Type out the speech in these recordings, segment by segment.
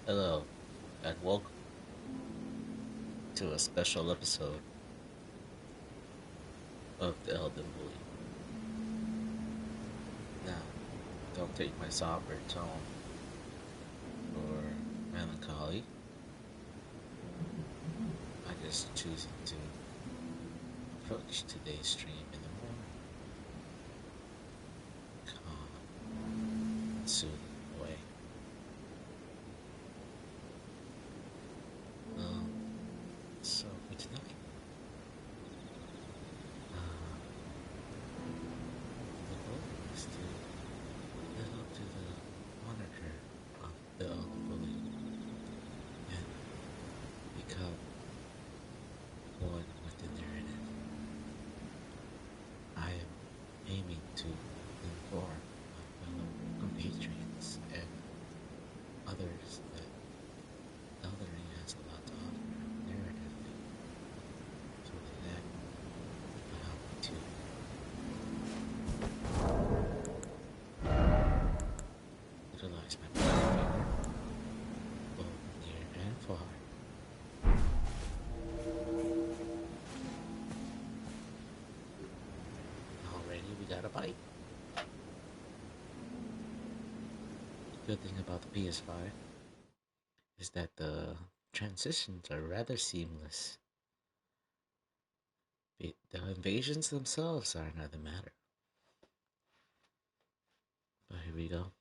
Hello, and welcome to a special episode of the Elden Bully. Now, don't take my somber tone for melancholy. I just choosing to approach today's stream in a more calm and soothing way. Um, so for tonight, the goal is to live up to the moniker of the Elden Bully and become one with the narrative. I am aiming to inform my fellow compatriots and others that Elden Ring has a lot to offer narratively, so that will help me to utilize my power finger, both near and far. Already we got a bite. The good thing about the PS5 is that the transitions are rather seamless. The invasions themselves are another matter. But here we go.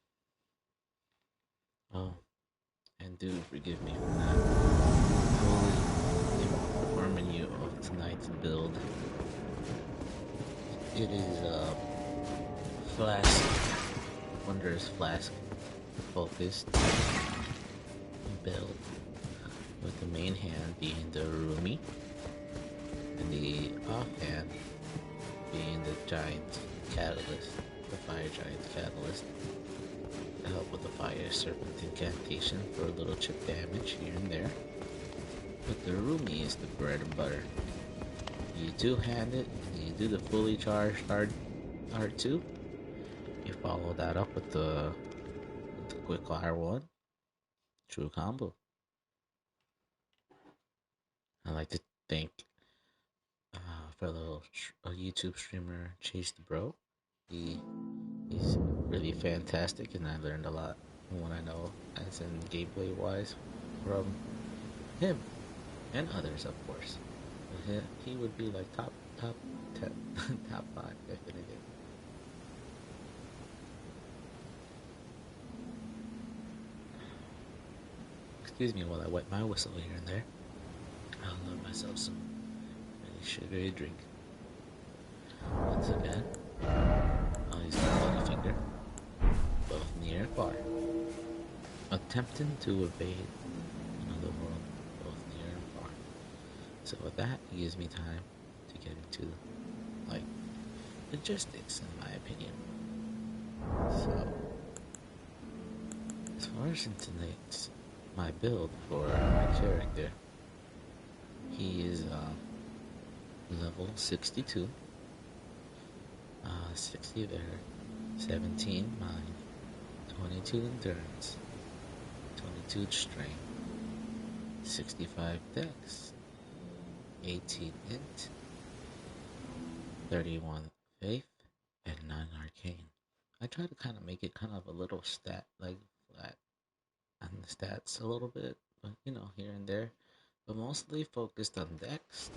Oh, and do forgive me for not fully informing you of tonight's build. It is a flask, wondrous flask focused build, with the main hand being the Rumi and the offhand being the giant catalyst, the fire giant catalyst, to help with the fire serpent incantation for a little chip damage here and there. But the Rumi is the bread and butter. You two-hand it, and you do the fully charged R2. You follow that up with the quick R1. True combo. I like to thank fellow YouTube streamer Chase the Bro. He's really fantastic, and I learned a lot from what I know, as in gameplay wise, from him and others, of course. But he would be like top 10, top 5 if anything. Excuse me while I wet my whistle here and there. I'll love myself some really sugary drink. Once again, I'll use my bloody finger, both near and far, attempting to evade another world, both near and far. So with that, it gives me time to get into, like, logistics, in my opinion. So, as far as in tonight's, my build for my character, he is level 62, 60 there, 17 mind, 22 endurance, 22 strength, 65 dex, 18 int, 31 faith, and 9 arcane. I try to kind of make it kind of a little flat on the stats a little bit, but here and there, but mostly focused on dex.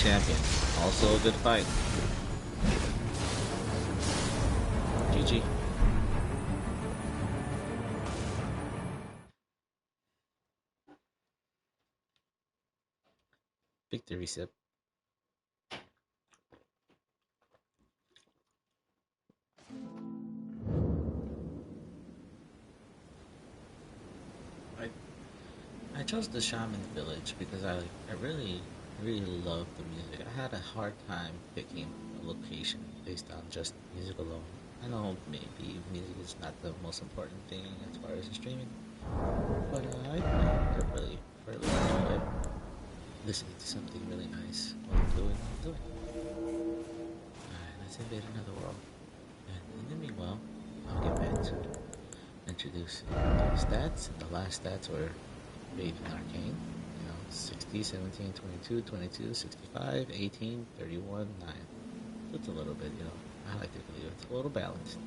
champion. Also a good fight. GG. Victory sip. I I chose the Shaman Village because I really love the music. I had a hard time picking a location based on just music alone. I know maybe music is not the most important thing as far as streaming, but I really enjoy listening to something really nice while I'm doing what I'm doing. Alright, let's invade another world. And in the meanwhile, I'll get back to introducing the stats. And the last stats were Raven Arcane. 60, 17, 22, 22, 65, 18, 31, 9. So it's a little bit, I like to believe it's a little balanced.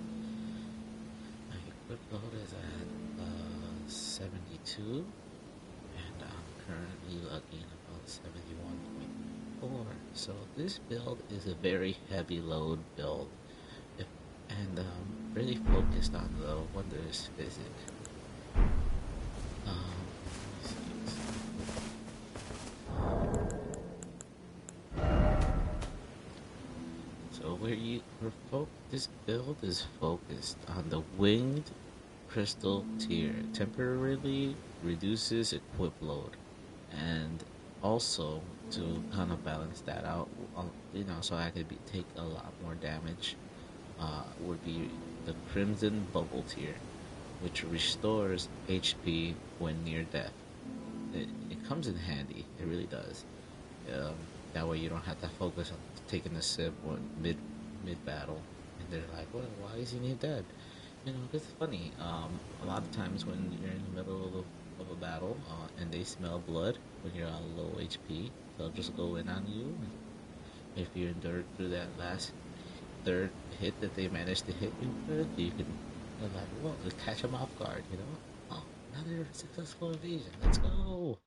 My equip load is at 72, and I'm currently looking about 71.4. So this build is a very heavy load build, and really focused on the Wondrous Physic. So this build is focused on the Winged Crystal tier. Temporarily reduces equip load, and also to kind of balance that out, so I could take a lot more damage. Would be the Crimson Bubble tier, which restores HP when near death. It comes in handy. It really does. That way you don't have to focus on taking a sip or mid battle, and they're like, "Well, why is he near dead?" It's funny. A lot of times when you're in the middle of a battle, and they smell blood when you're on low HP, they'll just go in on you. And if you endured through that last third hit that they managed to hit you with, you can, like, well, catch them off guard. Oh, another successful invasion. Let's go.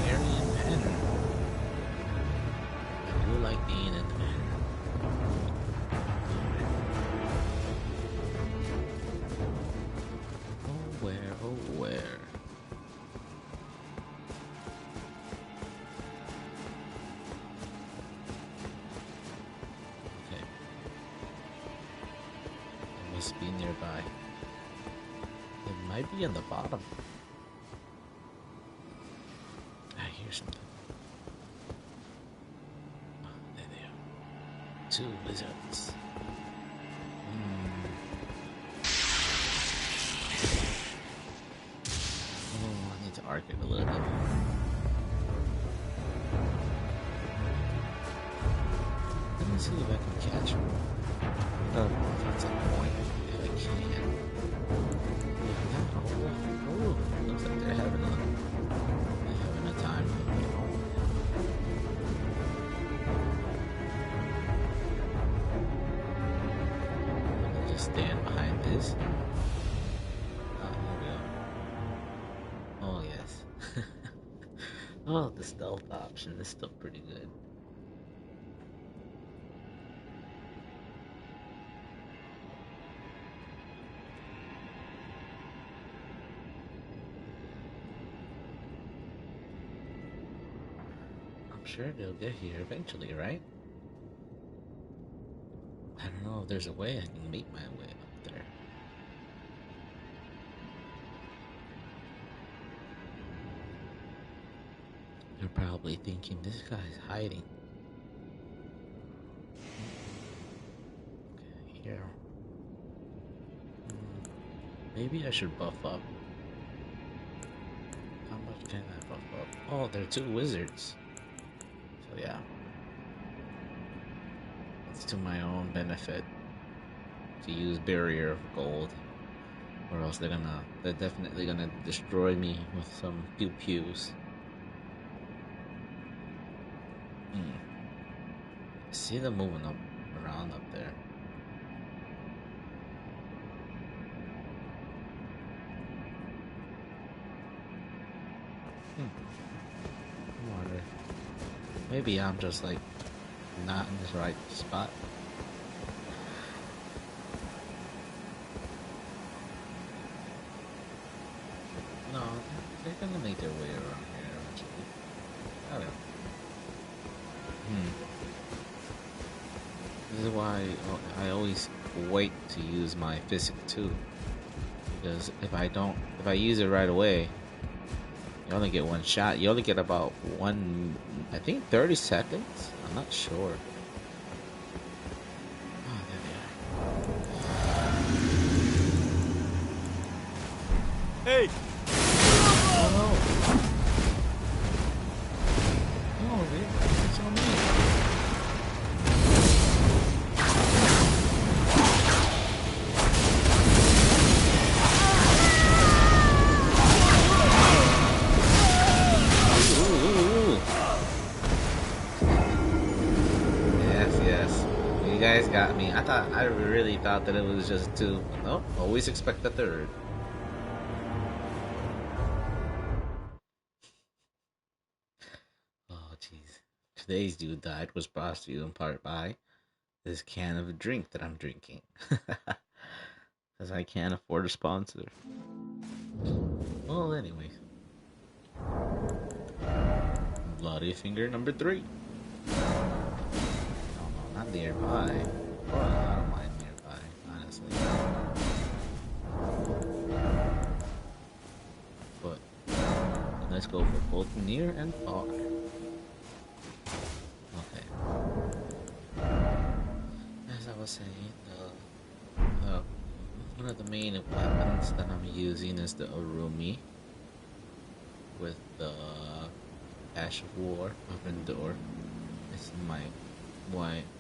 Carrying banner. I do like being in the banner. Oh, where, oh, where? Okay. It must be nearby. It might be in the bottom. I hear something. Oh, there they are. 2 wizards. Oh, I need to arc it a little bit. Let me see if I can catch him. I don't know if that's a point. If I can. Oh, looks like they're having a time. Let me just stand behind this. Here we go. Oh yes. Oh, the stealth option is still pretty good. I'm sure they'll get here eventually, right? I don't know if there's a way I can make my way up there. They're probably thinking this guy's hiding. Okay, here. Maybe I should buff up. How much can I buff up? Oh, they're 2 wizards. So yeah. It's to my own benefit to use Barrier of Gold. Or else they're definitely gonna destroy me with some pew-pews. See them moving up around up there. I wonder. Maybe I'm just like not in this right spot. No, they're gonna make their way around here eventually. I don't know. This is why I always wait to use my physic too. Because if I use it right away, you only get one shot. You only get about I think 30 seconds? I'm not sure. Oh, there they are. Hey! Oh no! No, dude, it's on me. Yes. You guys got me. I really thought that it was just two. Nope, always expect the third. Oh, jeez. Today's Dude Died was brought to you in part by this can of drink that I'm drinking. Because I can't afford a sponsor. Well, anyways. Bloody Finger number 3. Oh, no, not nearby. Well, I don't mind nearby, honestly. But let's go for both near and far. Okay. As I was saying, one of the main weapons that I'm using is the Arumi with the Ash of War of Endor. It's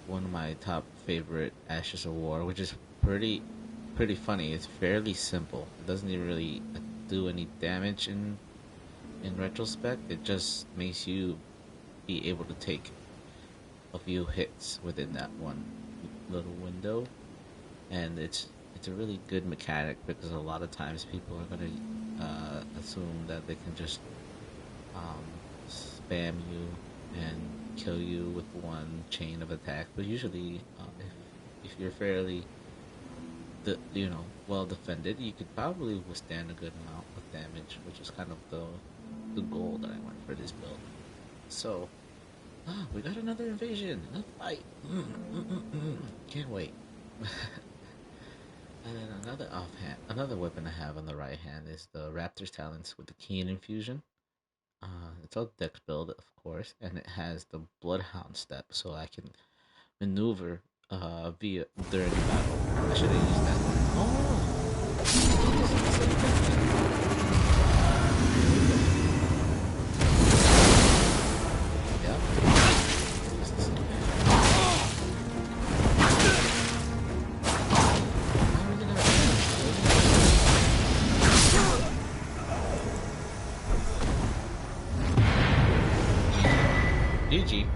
one of my top favorite Ashes of War, which is pretty funny. It's fairly simple. It doesn't even really do any damage in retrospect. It just makes you be able to take a few hits within that one little window, and it's a really good mechanic because a lot of times people are going to assume that they can just spam you and kill you with one chain of attack, but usually if you're fairly well defended, you could probably withstand a good amount of damage, which is kind of the goal that I want for this build. So we got another invasion, a fight. Can't wait. And then another weapon I have on the right hand is the Raptor's Talents with the Keen Infusion. It's a dex build, of course, and it has the Bloodhound step, so I can maneuver via during battle. I should have used that. Oh! GG.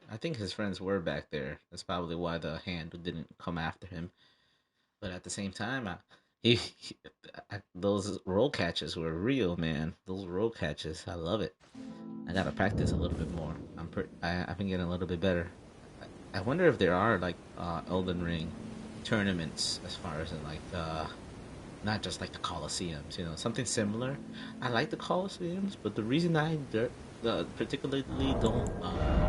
I think his friends were back there. That's probably why the hand didn't come after him. But at the same time, those roll catches were real, man. Those roll catches, I love it. I gotta practice a little bit more. I've been getting a little bit better. I wonder if there are like Elden Ring tournaments as far as in like not just like the Colosseums, something similar. I like the Colosseums, but the reason I particularly don't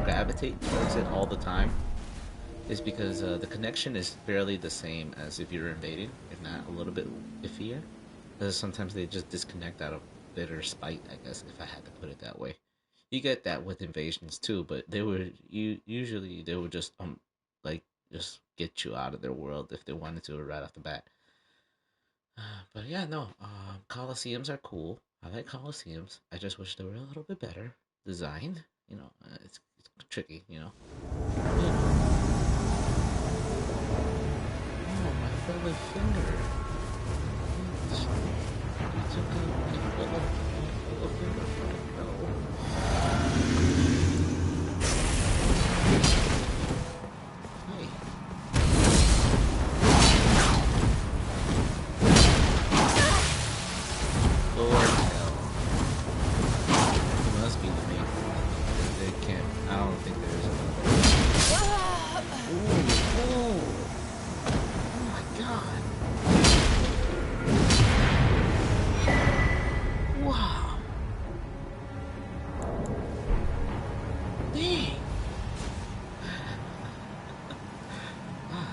gravitate towards it all the time is because the connection is fairly the same as if you're invading, if not a little bit iffier. Because sometimes they just disconnect out of bitter spite, I guess, if I had to put it that way. You get that with invasions too, but usually they would just like just get you out of their world if they wanted to right off the bat. But yeah, no, Colosseums are cool. I like Colosseums. I just wish they were a little bit better designed. It's tricky, Oh, my fellow finger. It's okay. Hey. Lord hell. It must be the main one. They can't. I don't think there's another. Ooh. Oh my god. Wow. Dang.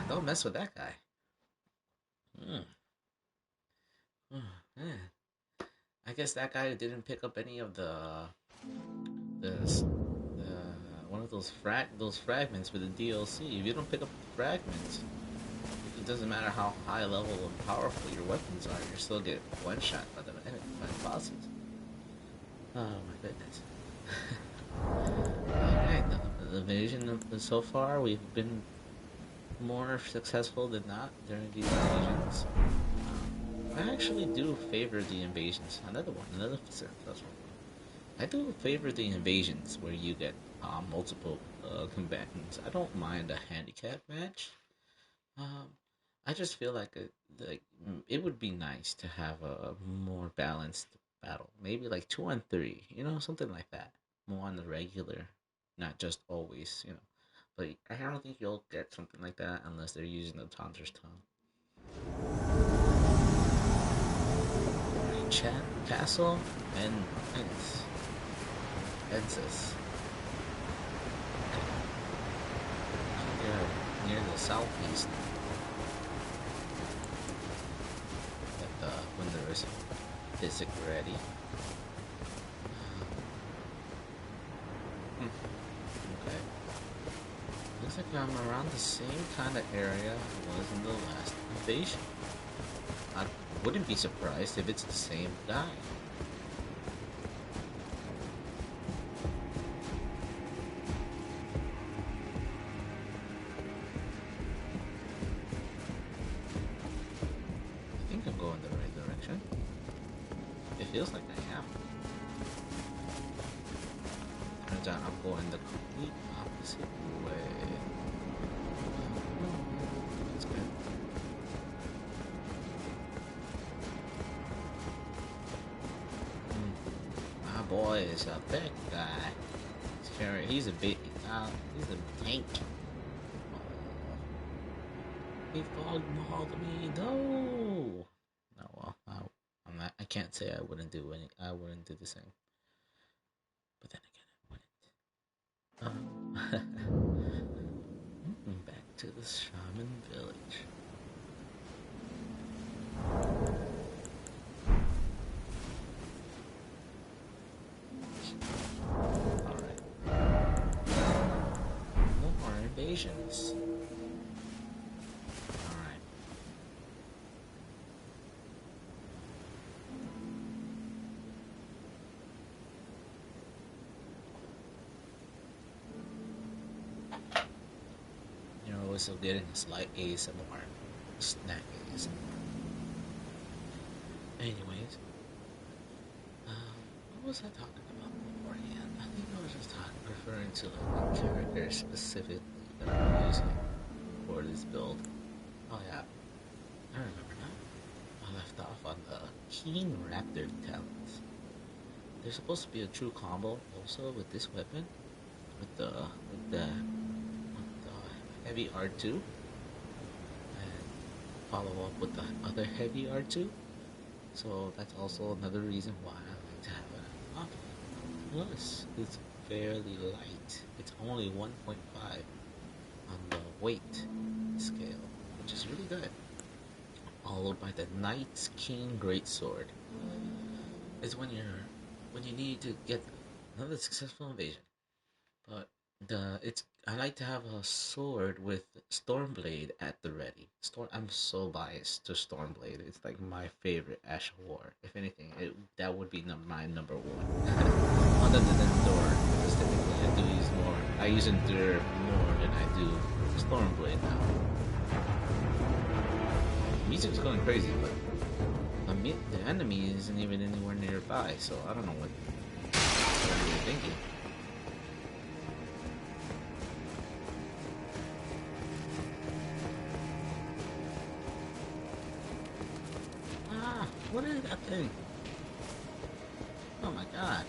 Don't mess with that guy. Mm. Man. I guess that guy didn't pick up any of the one of those fragments with the DLC. If you don't pick up the fragments, it doesn't matter how high level and powerful your weapons are, you still get one shot by the bosses. Oh my goodness. Alright, the invasion so far, we've been more successful than not during these invasions. I actually do favor the invasions. Another successful one. I do favor the invasions where you get multiple combatants. I don't mind a handicap match. Um, I just feel like it would be nice to have a more balanced battle. Maybe like 2-on-3, something like that. More on the regular, not just always, But I don't think you'll get something like that unless they're using the Taunter's Tongue. Chat Castle and Fences. They're near the southeast. When there is physic ready. Okay. Looks like I'm around the same kind of area I was in the last invasion. I wouldn't be surprised if it's the same guy. I think I'm going the right direction. It feels like I am. Turns out I'm going the complete opposite way. That's good. My boy is a big guy. He's a big, he's a tank. He fogged me. No. No, well, I'm not. I can't say I wouldn't do the same. But then again, I wouldn't. Back to the shaman village. All right. More invasions. We're still getting a slight ASMR. Snack ASMR. Anyways, what was I talking about beforehand? I think I was just referring to like the character specifically that I'm using for this build. Oh yeah, I remember now. I left off on the Keen Raptor talents. There's supposed to be a true combo also with this weapon, with the heavy R2 and follow up with the other heavy R2. So that's also another reason why I like to have an option. Plus, it's fairly light. It's only 1.5 on the weight scale, which is really good. Followed by the Knight's King Greatsword. It's when you need to get another successful invasion. But I like to have a sword with Stormblade at the ready. I'm so biased to Stormblade. It's like my favorite Ash of War. If anything, that would be my number one. Other than Endure, because typically I use Endure more than I do Stormblade now. The music's going crazy, but the enemy isn't even anywhere nearby, so I don't know what you're thinking. Ah, what is that thing? Oh my god.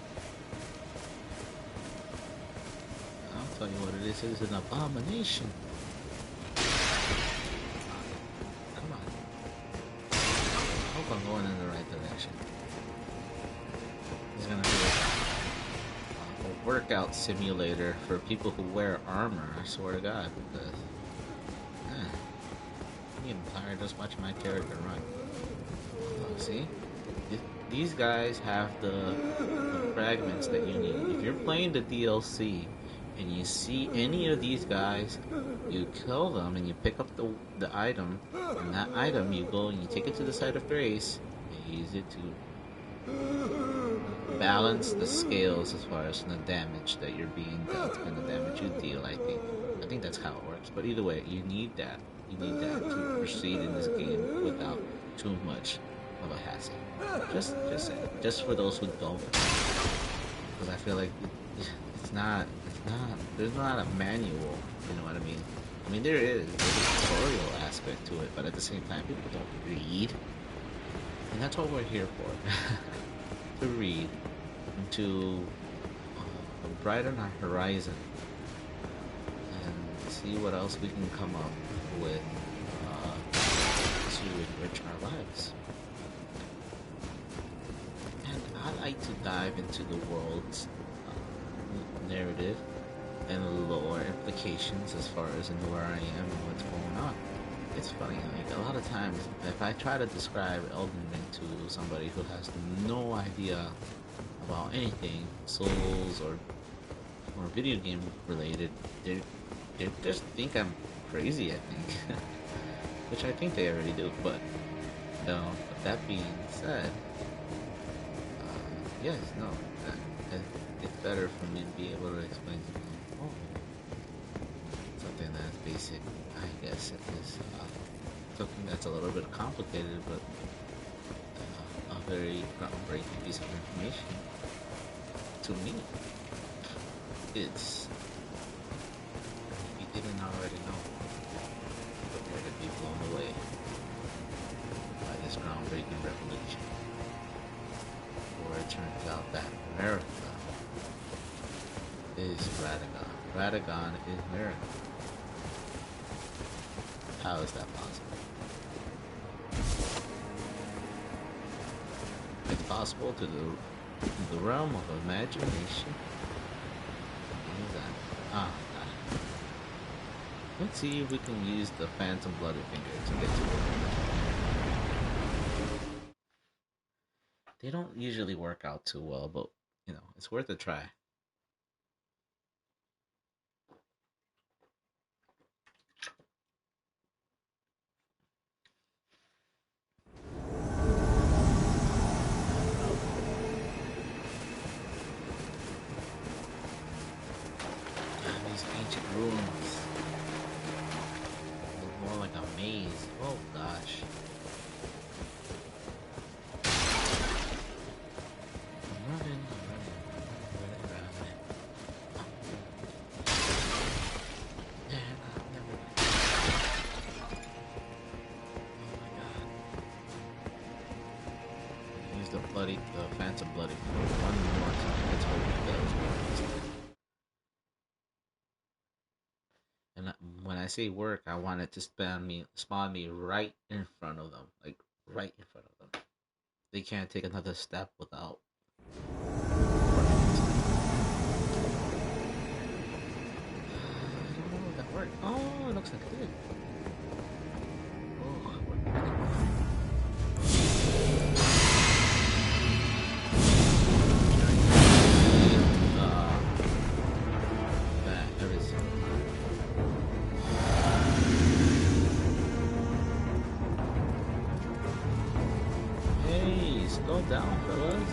I'll tell you what it is. It's an abomination. Come on. I hope I'm going in the right direction. It's gonna be a workout simulator for people who wear armor, I swear to god, because I'm getting tired just watching my character run. Oh, see? These guys have the fragments that you need. If you're playing the DLC and you see any of these guys, you kill them and you pick up the item, and that item you go and you take it to the site of grace and use it to balance the scales as far as the damage that you're being dealt and the damage you deal. I think that's how it works. But either way, you need that. You need that to proceed in this game without too much of a hassle. Just for those who don't, because I feel like there's not a manual. You know what I mean? I mean there's a tutorial aspect to it, but at the same time, people don't read, and that's what we're here for. To read, and to brighten our horizon, and see what else we can come up with to enrich our lives. And I like to dive into the world's narrative and lore implications as far as in where I am and what's going on. It's funny, like a lot of times, if I try to describe Elden Ring to somebody who has no idea about anything, Souls or video game related, they just think I'm crazy, I think. Which I think they already do, but with that being said, yes, no, it's better for me to be able to explain to them, something that's basic, I guess, it is something that's a little bit complicated, but a very groundbreaking piece of information to me. It's, if you didn't already know, prepare to be blown away by this groundbreaking revelation. Where it turns out that America is Radagon. Radagon is America. How is that possible? It's possible to the realm of imagination. What is that? Ah, got it. Let's see if we can use the Phantom Bloody Finger to get to it. They don't usually work out too well, but it's worth a try. These ancient ruins look more like a maze. Oh gosh. I'm running. The Phantom Bloody one more time. Let's hope it does work. And when I say work, I want it to spawn me right in front of them, like right in front of them. They can't take another step without. I don't know if that worked. Oh, it looks like it did. Oh, it worked really well. Slow down, fellas.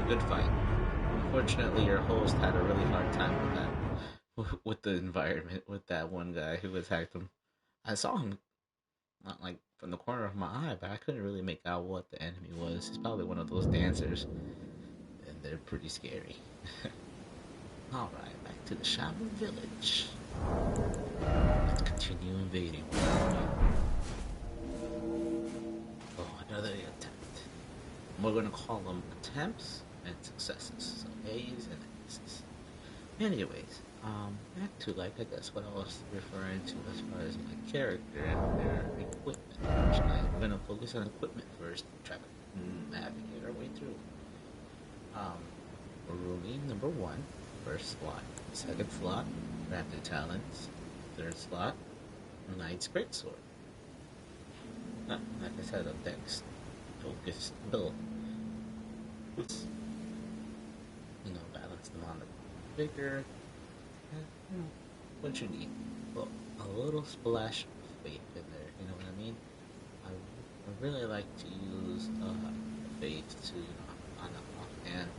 good fight. Unfortunately, your host had a really hard time with that, with the environment, with that one guy who attacked him. I saw him not like from the corner of my eye, but I couldn't really make out what the enemy was. He's probably one of those dancers, and they're pretty scary. All right, back to the Shaman Village. Let's continue invading. Oh, another attempt. We're gonna call them attempts and successes. So A's and X's. Anyways, back to like I guess what I was referring to as far as my character and their equipment. We're gonna focus on equipment first, try to navigate our way through. Rooming number 1, first slot. Second slot, Raptor Talons. Third slot, Knight's Greatsword. Like I said, a dex focused build. Balance them on the bigger, what you need. Well, a little splash of faith in there, you know what I mean? I really like to use faith to, on the offhand,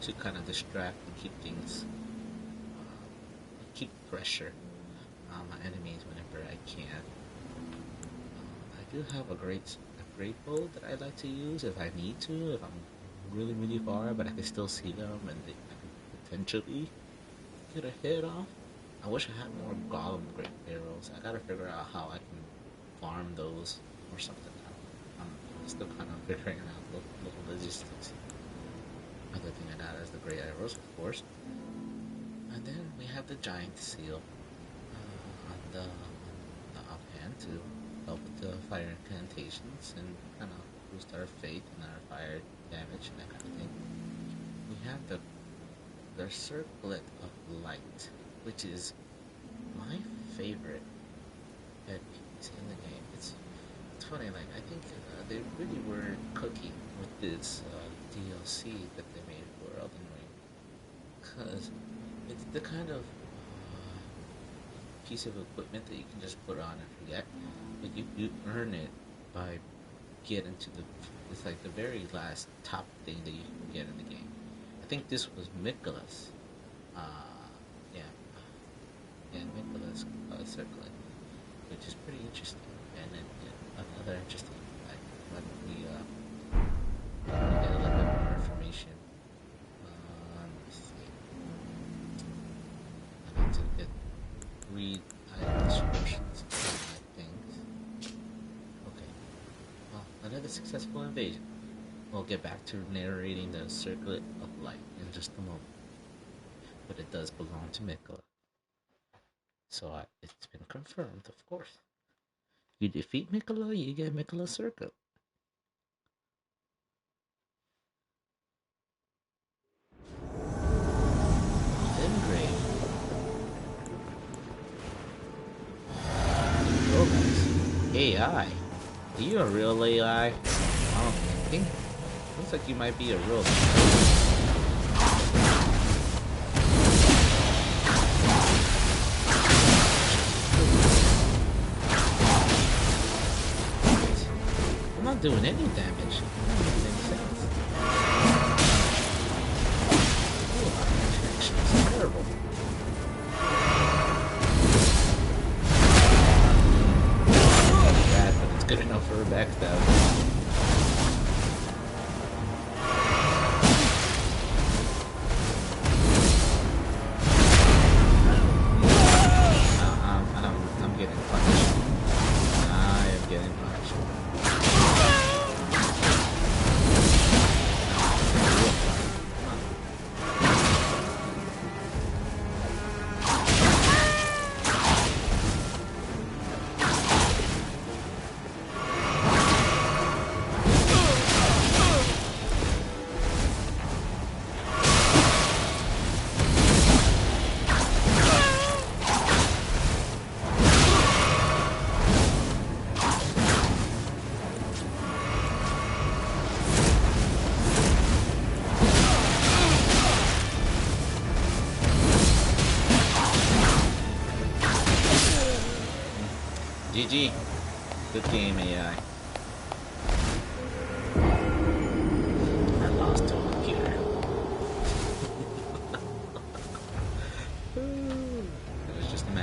to kind of distract and keep things, keep pressure on my enemies whenever I can. I do have a great bow that I like to use if I need to, if I'm really far, but I can still see them and I can potentially get a hit off. I wish I had more golem great arrows. I gotta figure out how I can farm those or something. I'm still kind of figuring out local logistics. Other thing I got is the great arrows, of course. And then we have the giant seal on the offhand to help with the fire incantations and kind of boost our faith and our fire damage and that kind of thing. We have the circlet of light, which is my favorite pet piece in the game. It's funny, like I think they really were cooking with this DLC that they made for Elden Ring, because it's the kind of piece of equipment that you can just put on and forget, but you earn it by getting to it's like the very last top thing that you can get in the game. I think this was Mikola's, Mikola's circlet, which is pretty interesting, and then another interesting fact, but we get a little bit more information. Let me see. I need to read item descriptions of things. Okay. Well, another successful invasion. We'll get back to narrating the circlet of light in just a moment. But it does belong to Mikola. So it's been confirmed, of course. You defeat Mikola, you get Mikola's circlet. Engrave. Oh, nice. AI. Are you a real AI? I don't think. Looks like you might be a real. I'm not doing any damage. That doesn't make sense. Oh, it's terrible. Bad, but it's good enough for a backstab. GG. Good game, AI. I lost to a computer.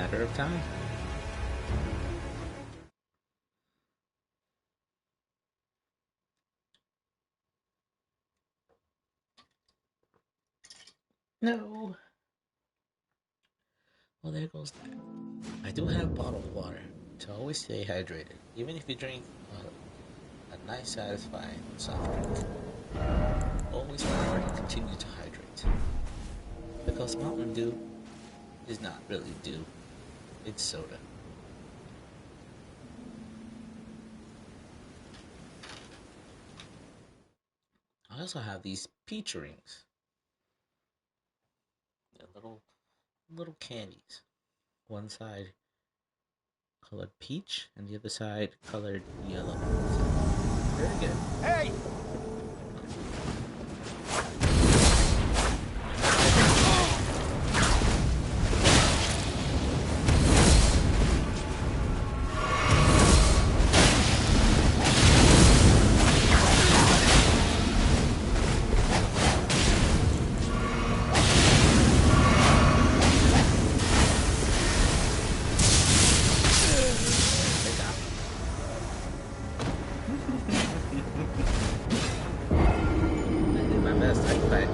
matter of time. No. Well, there goes that. I do have bottled water to always stay hydrated, even if you drink a nice, satisfying soft drink. Always remember to continue to hydrate, because Mountain Dew is not really dew; it's soda. I also have these peach rings, they're little candies. One side colored peach, and the other side colored yellow. Very good. Hey!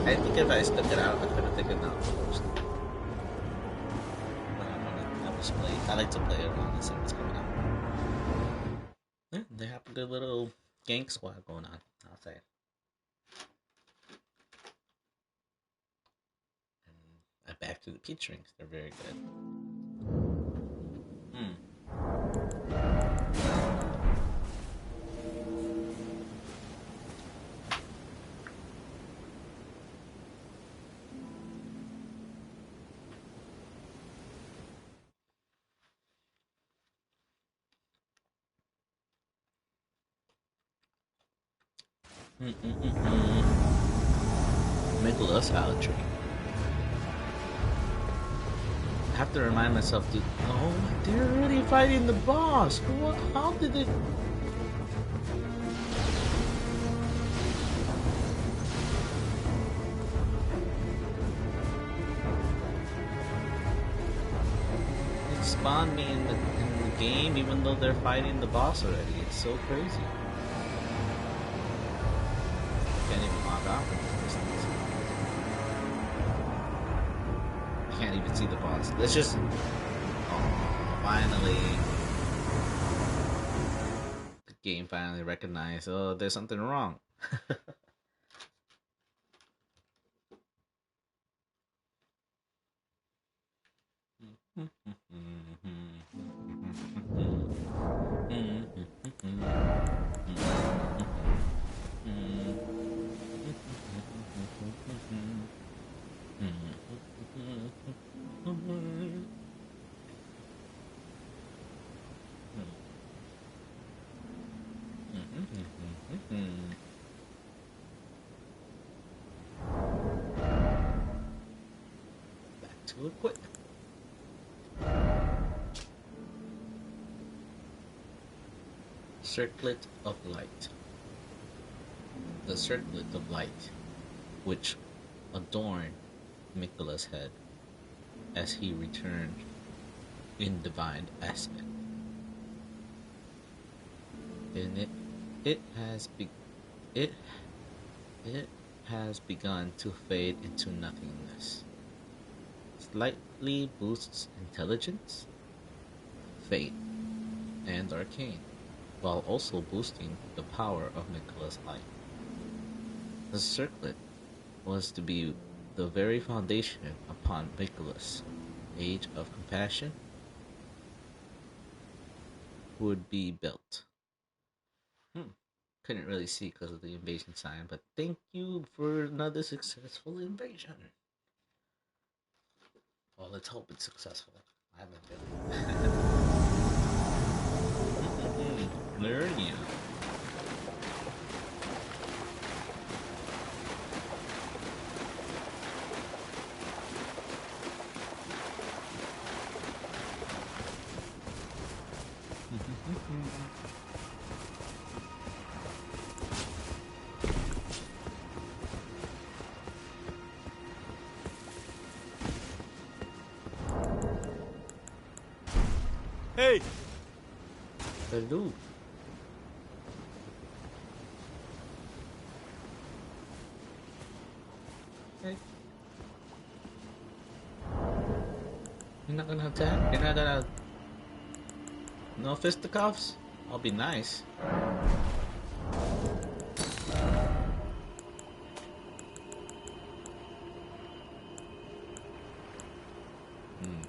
I think if I stuck it out, I could have taken out the most. I like to play it around and see what's coming out. Yeah, they have a good little gang squad going on, I'll say. And back to the peach rings, they're very good. Nicholas Aldrich. I have to remind myself to. Oh, they're already fighting the boss. What? How did it? It spawned me in the game, even though they're fighting the boss already. It's so crazy. Can't even log off from this distance. Can't even see the boss. Let's just. Oh, finally. The game finally recognized, oh, there's something wrong. Back to equipment. Circlet of light. The circlet of light, which adorned Nicholas' head as he returned in divine aspect. And it has it has begun to fade into nothingness. Slightly boosts intelligence, faith, and arcane, while also boosting the power of Nicholas' light. The circlet was to be the very foundation upon Nicholas' age of compassion would be built. Couldn't really see because of the invasion sign, but thank you for another successful invasion. Well, let's hope it's successful. I haven't been. Learning. Hey! Hello. Hey. You're not gonna attack? You're not gonna... No fisticuffs? I'll be nice. Hmm.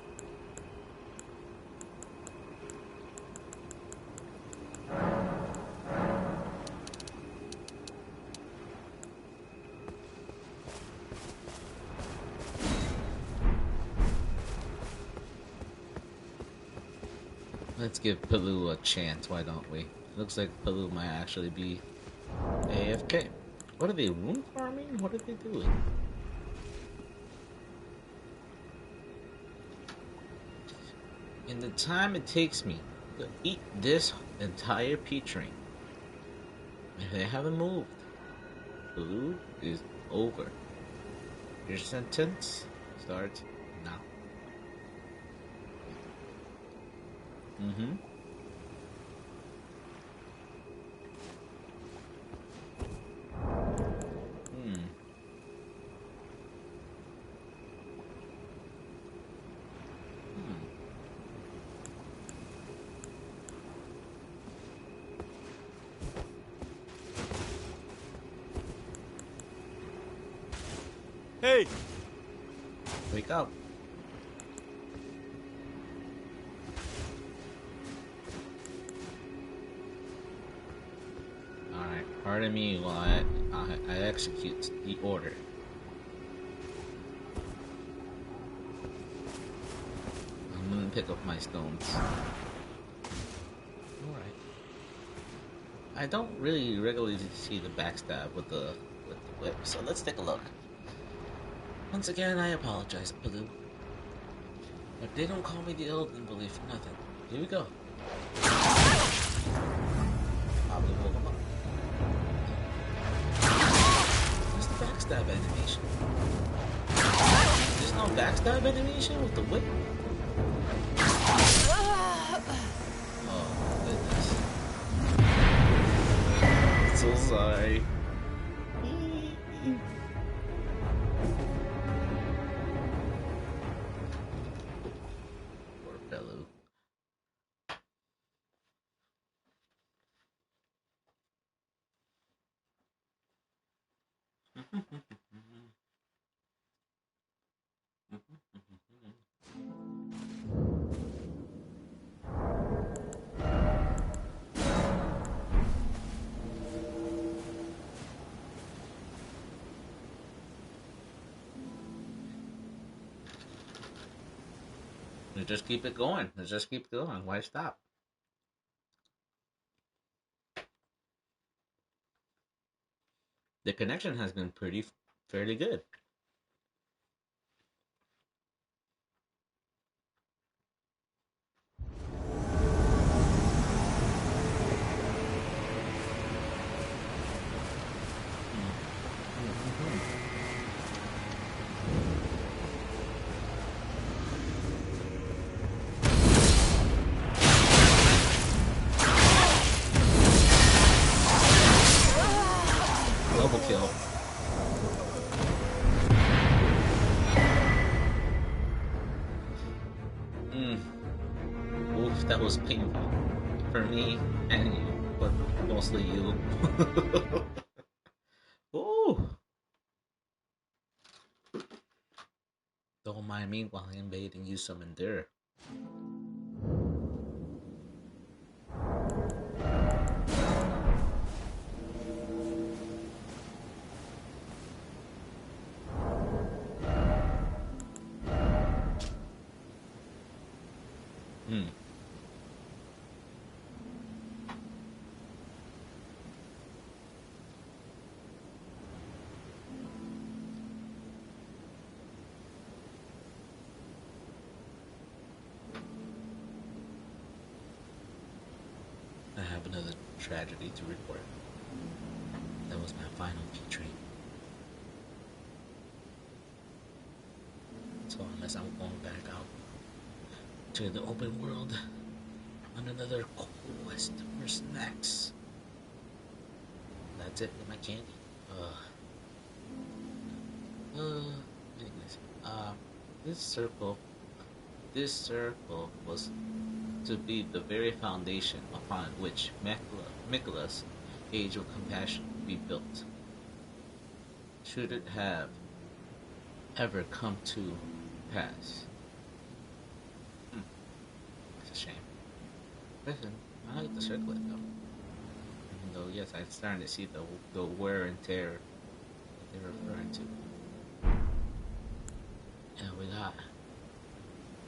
Let's give Palu a chance, why don't we? Looks like Palu might actually be AFK. What are they, room farming? What are they doing? In the time it takes me to eat this entire peach ring, if they haven't moved, Palu is over. Your sentence starts now. Mm-hmm. Hmm. Hmm. Hey! Wake up. Alright, pardon me while I execute the order. I'm gonna pick up my stones. Alright. I don't really regularly see the backstab with the whip, so let's take a look. Once again, I apologize, Palu. But they don't call me the Elden Bully for nothing. Here we go. Probably woke him up. Where's the backstab animation? There's no backstab animation with the whip? Oh, goodness. So sorry. Poor fellow. Let's just keep it going. Let's just keep going. Why stop? The connection has been fairly good. Double kill. Oof, that was painful. For me and you, but mostly you. Ooh. Don't mind me while invading you some endure. Hmm. I have another tragedy to report. That was my final P-train. So unless I'm going back out to the open world, on another quest. Where's Max? That's it with my candy. Anyways, this circle, this circle was to be the very foundation upon which Michaela's Age of Compassion would be built. Should it have ever come to pass? It's a shame. Listen, I like the circlet though. Even though, yes, I'm starting to see the wear and tear that they're referring to. And we got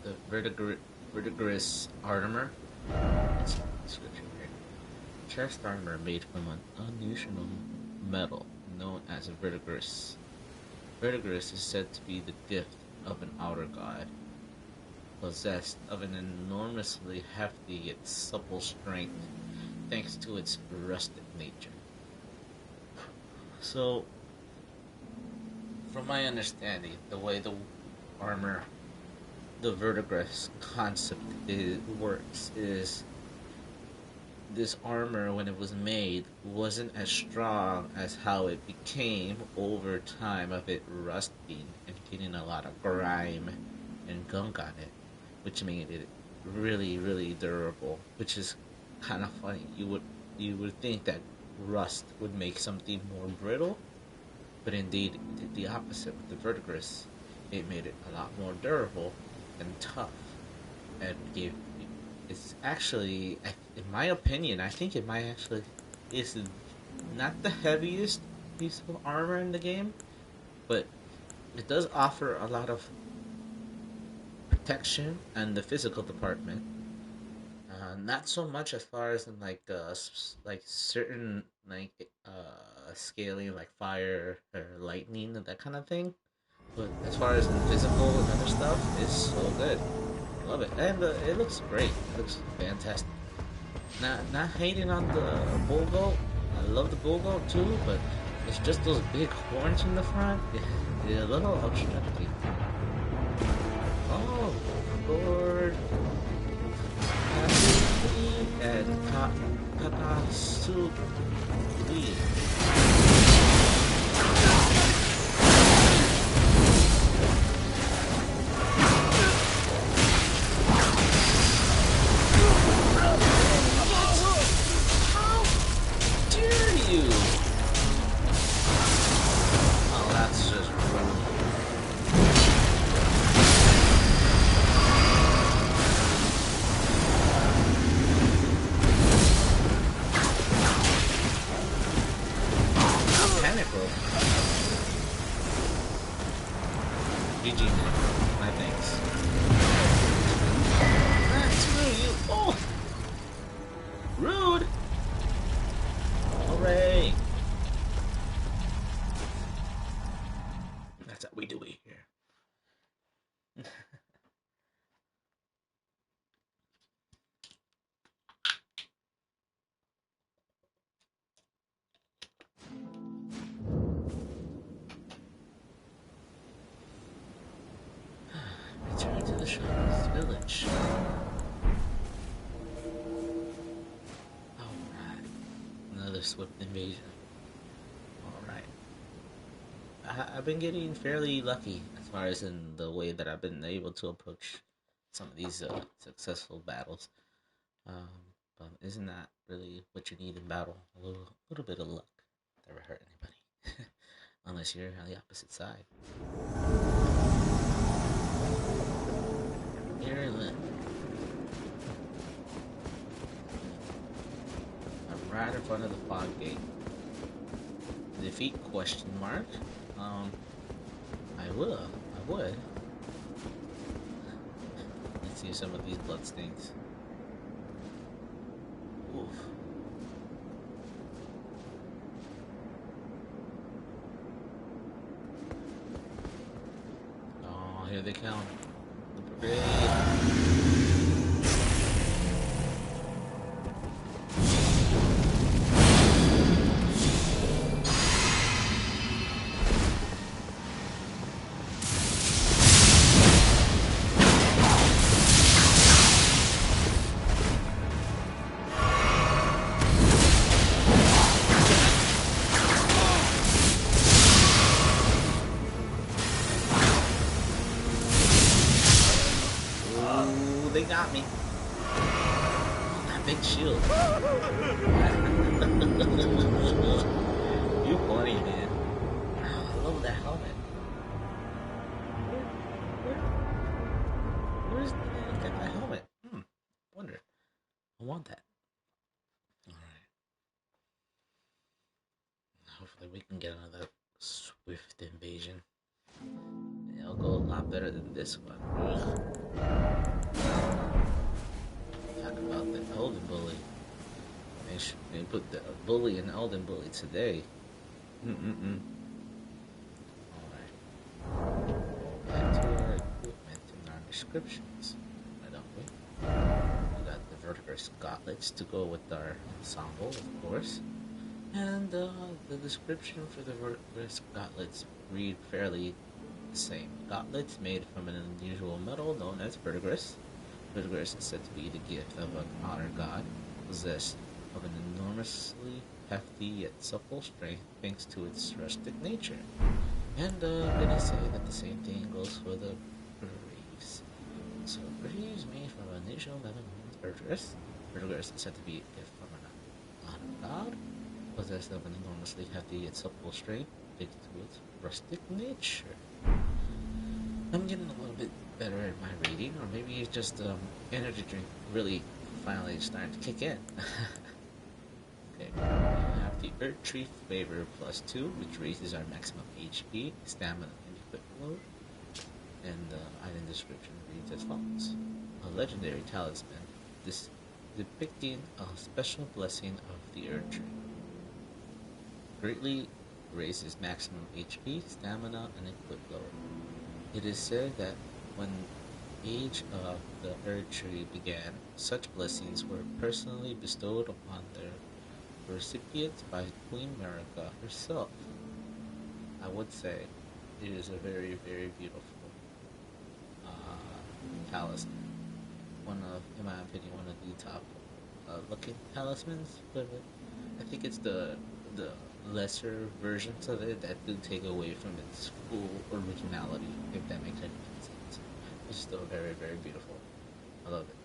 the verdigris armor. That's the description here. Chest armor made from an unusual metal known as verdigris. Verdigris is said to be the gift of an outer god, possessed of an enormously hefty yet supple strength thanks to its rustic nature. So, from my understanding, the way the armor, the verdigris concept works is this armor, when it was made, wasn't as strong as how it became over time of it rusting and getting a lot of grime and gunk on it, which made it really, really durable. Which is kind of funny. You would think that rust would make something more brittle, but indeed it did the opposite with the verdigris. It made it a lot more durable and tough, and gave. It's actually, in my opinion, I think it might actually is not the heaviest piece of armor in the game, but it does offer a lot of protection and the physical department. Not so much as far as in like certain scaling like fire or lightning and that kind of thing. But as far as in physical and other stuff, it's so good. Love it, and it looks great. It looks fantastic. Not hating on the bull goat. I love the bull goat too, but it's just those big horns in the front. They're a little obstructing. Oh, Lord. And Kakasubi. GG, my thanks. That's you. Oh! Rude! Hooray! That's how we do it here. Return to the Shaman's village. Alright. Another swift invasion. Alright. I've been getting fairly lucky as far as in the way that I've been able to approach some of these successful battles. But isn't that really what you need in battle? A little bit of luck. Never hurt anybody. Unless you're on the opposite side. Ireland. I'm right in front of the fog gate. Defeat question mark. I would. Let's see some of these bloodstains. Oof. Oh, here they come. The brigade. they got me. That big shield. You funny, man. I love that helmet. Where's the man get that helmet? Wonder. I want that. Alright. Hopefully we can get another swift invasion. It'll go a lot better than this one. Talk about the Elden bully. They put the bully and Elden bully today. Alright. Back to our equipment and our descriptions. Why don't we? We got the Vertiger's gauntlets to go with our ensemble, of course. And the description for the Vertiger's gauntlets read fairly the same. Gauntlets made from an unusual metal known as verdigris. Verdigris is said to be the gift of an honored god, possessed of an enormously hefty yet supple strength thanks to its rustic nature. And I'm gonna say that the same thing goes for the Greaves. So Greaves made from an unusual metal known as verdigris. Verdigris is said to be a gift from an honored god, possessed of an enormously hefty yet supple strength thanks to its rustic nature. I'm getting a little bit better at my reading, or maybe it's just energy drink really finally starting to kick in. Okay, we have the Earth Tree Flavor +2, which raises our maximum HP, stamina, and equip load. And the item description reads as follows: a legendary talisman, this depicting a special blessing of the Earth Tree. Greatly raises maximum HP, stamina, and equip load. It is said that when the age of the Earth Tree began, such blessings were personally bestowed upon their recipients by Queen Marika herself. I would say it is a very, very beautiful talisman. In my opinion, one of the top looking talismans. But I think it's the lesser versions of it that do take away from its full originality, if that makes any sense. It's still very, very beautiful. I love it.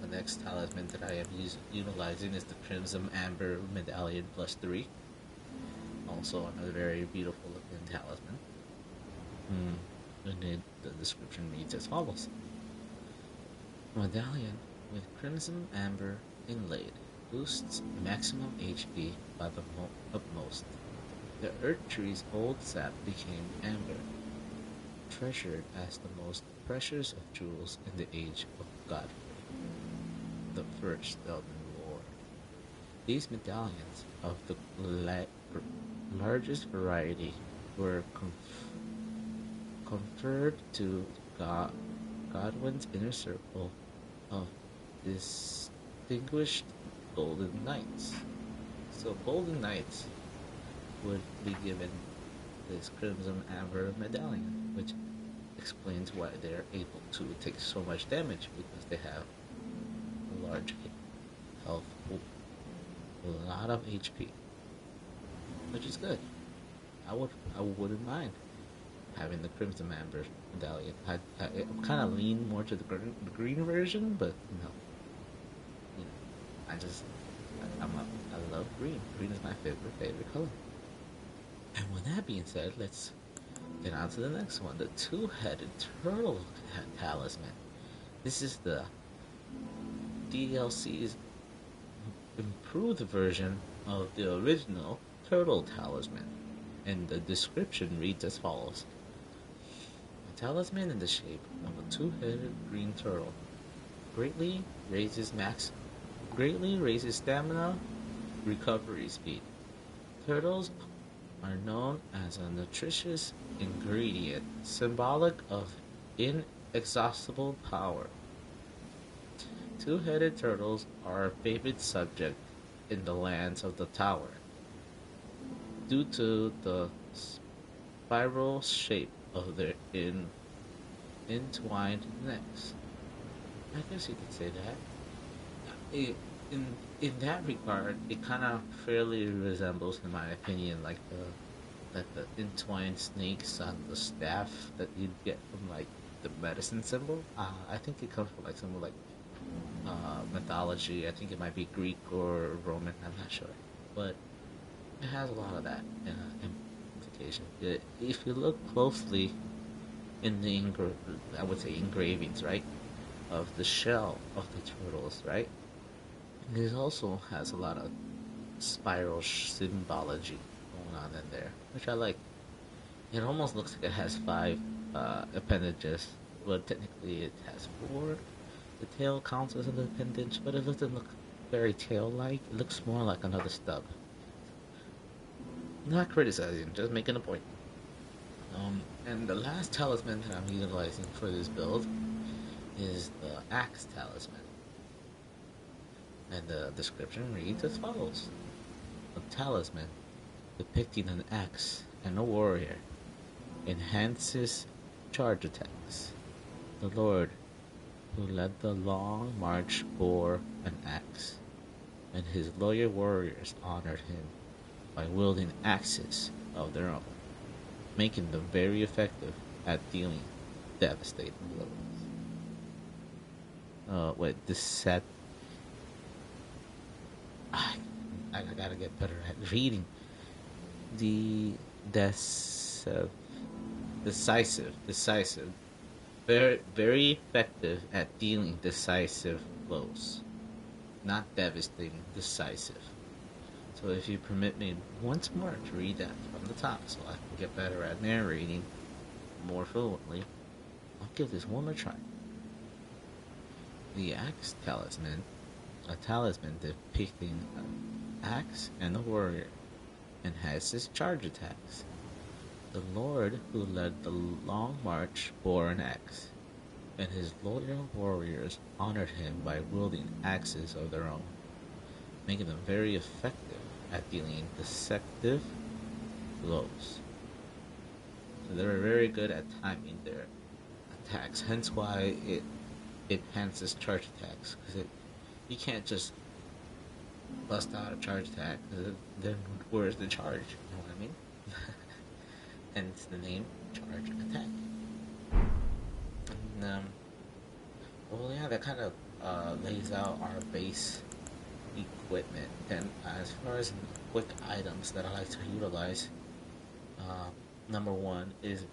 The next talisman that I am utilizing is the Crimson Amber Medallion +3. Also another very beautiful looking talisman. And then the description reads as follows: medallion with Crimson Amber inlaid boosts maximum HP by the utmost. The Earth Tree's old sap became amber, treasured as the most precious of jewels in the age of Godfrey, the first Elden Lord. These medallions of the largest variety were conferred to Godwin's inner circle of distinguished Golden Knights. So Golden Knights would be given this Crimson Amber medallion, which explains why they're able to take so much damage, because they have a large health pool, a lot of HP, which is good. I wouldn't mind having the Crimson Amber medallion. I kind of lean more to the green version, but I love green. Green is my favorite color. And with that being said, let's get on to the next one, the two-headed turtle talisman. This is the DLC's improved version of the original turtle talisman, and the description reads as follows: a talisman in the shape of a two-headed green turtle greatly raises stamina, recovery speed. Turtles are known as a nutritious ingredient, symbolic of inexhaustible power. Two-headed turtles are a favorite subject in the lands of the tower, due to the spiral shape of their entwined necks. I guess you could say that. In that regard, it kind of fairly resembles, in my opinion, like the entwined snakes on the staff that you'd get from like the medicine symbol. I think it comes from like some like mythology. I think it might be Greek or Roman. I'm not sure, but it has a lot of that implication. If you look closely in the I would say engravings, right, of the shell of the turtles, right, it also has a lot of spiral symbology going on in there, which I like. It almost looks like it has five appendages, but technically it has four. The tail counts as an appendage, but it doesn't look very tail-like. It looks more like another stub. Not criticizing, just making a point. And the last talisman that I'm utilizing for this build is the Axe Talisman. And the description reads as follows. A talisman depicting an axe and a warrior enhances charge attacks. The Lord who led the long march bore an axe, and his loyal warriors honored him by wielding axes of their own, making them very effective at dealing devastating blows. Wait, this set. I gotta get better at reading. The decisive, very effective at dealing decisive blows, not devastating, decisive. So if you permit me once more to read that from the top so I can get better at narrating more fluently, I'll give this one more try. The Axe Talisman, a talisman depicting an axe and a warrior, enhances charge attacks. The Lord who led the long march bore an axe, and his loyal warriors honored him by wielding axes of their own, making them very effective at dealing deceptive blows. So they're very good at timing their attacks, hence why it enhances charge attacks, because you can't just bust out a charge attack, then where's the charge? You know what I mean? Hence the name charge attack. And, well, yeah, that kind of lays out our base equipment. And as far as quick items that I like to utilize, number one is,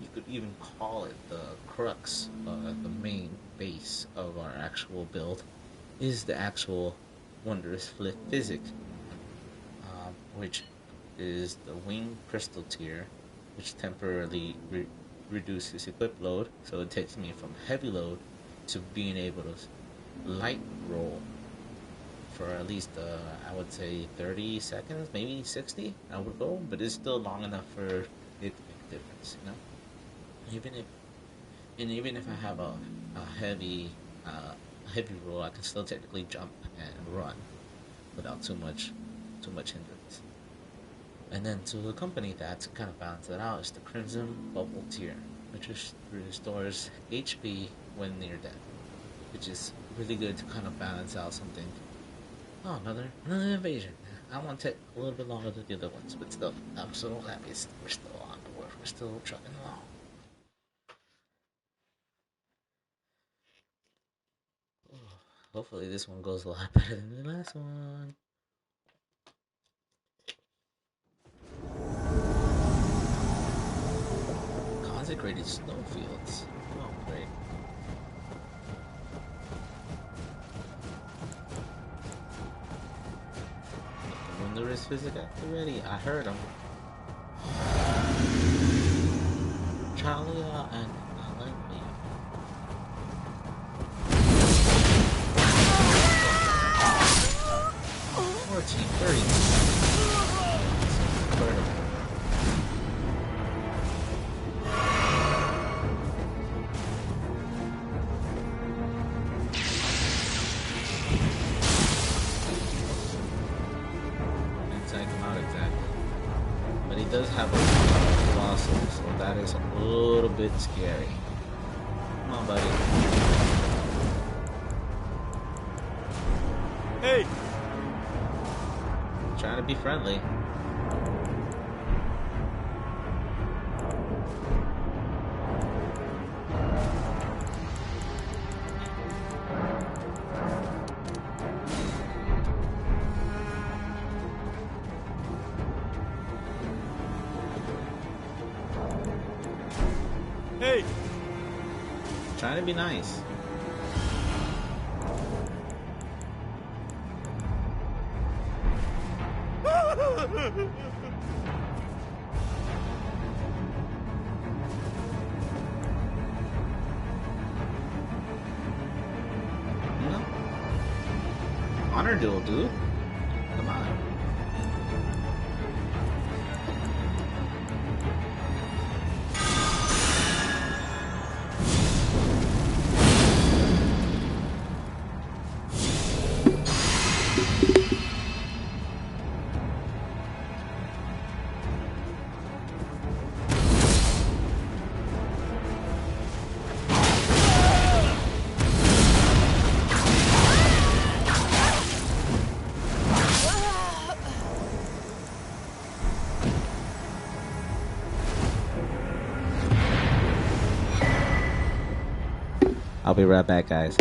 you could even call it the crux, the main base of our actual build, is the actual Wondrous Flip Physic, which is the Wing Crystal tier, which temporarily reduces equip load, so it takes me from heavy load to being able to light roll for at least, I would say 30 seconds, maybe 60, I would go, but it's still long enough for it to make a difference, you know? Even if I have a heavy roll, I can still technically jump and run without too much hindrance. And then to accompany that, to kind of balance that out, is the Crimson Bubble tier, which restores HP when near death, which is really good to kind of balance out something. Oh, another invasion. I want to take a little bit longer than the other ones, but still, I'm so happy we're still on board. We're still trucking along. Hopefully this one goes a lot better than the last one. Consecrated snowfields. Oh, great. The Wondrous Physic ready. I heard him. Chalia and Alenia. 1430. It's incredible. Does have a colossal, so that is a little bit scary. Come on, buddy. Hey! Trying to be friendly. Trying to be nice. You know? Honor duel, dude. Come on. I'll be right back, guys.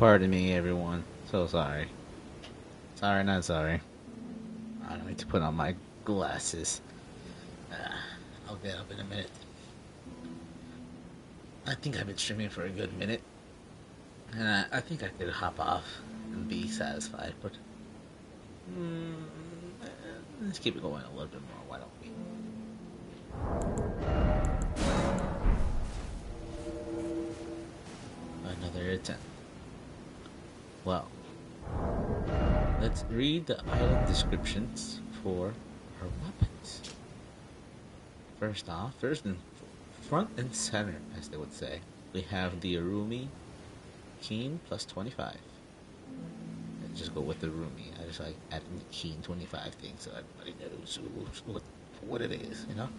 Pardon me, everyone. So sorry. Sorry, not sorry. I need to put on my glasses. I'll get up in a minute. I think I've been streaming for a good minute. And I think I could hop off and be satisfied, but let's keep it going a little bit more. Why don't we? Another attempt. Well, let's read the item descriptions for our weapons. First off, first and front and center, as they would say, we have the Arumi Keen plus 25. And just go with the Arumi. I just like adding the Keen 25 thing so everybody knows what it is, you know?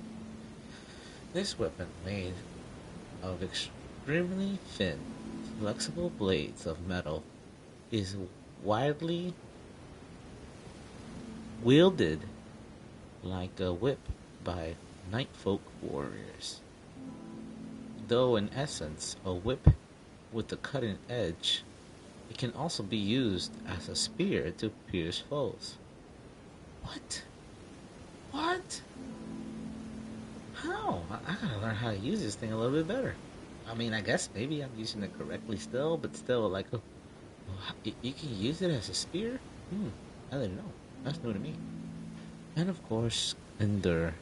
This weapon, made of extremely thin, flexible blades of metal, is widely wielded like a whip by knightfolk warriors. Though in essence a whip with a cutting edge, it can also be used as a spear to pierce foes. What? What? How? I gotta learn how to use this thing a little bit better. I mean, I guess maybe I'm using it correctly still, but still, like, you can use it as a spear? I didn't know. That's new to me. And of course, Endure.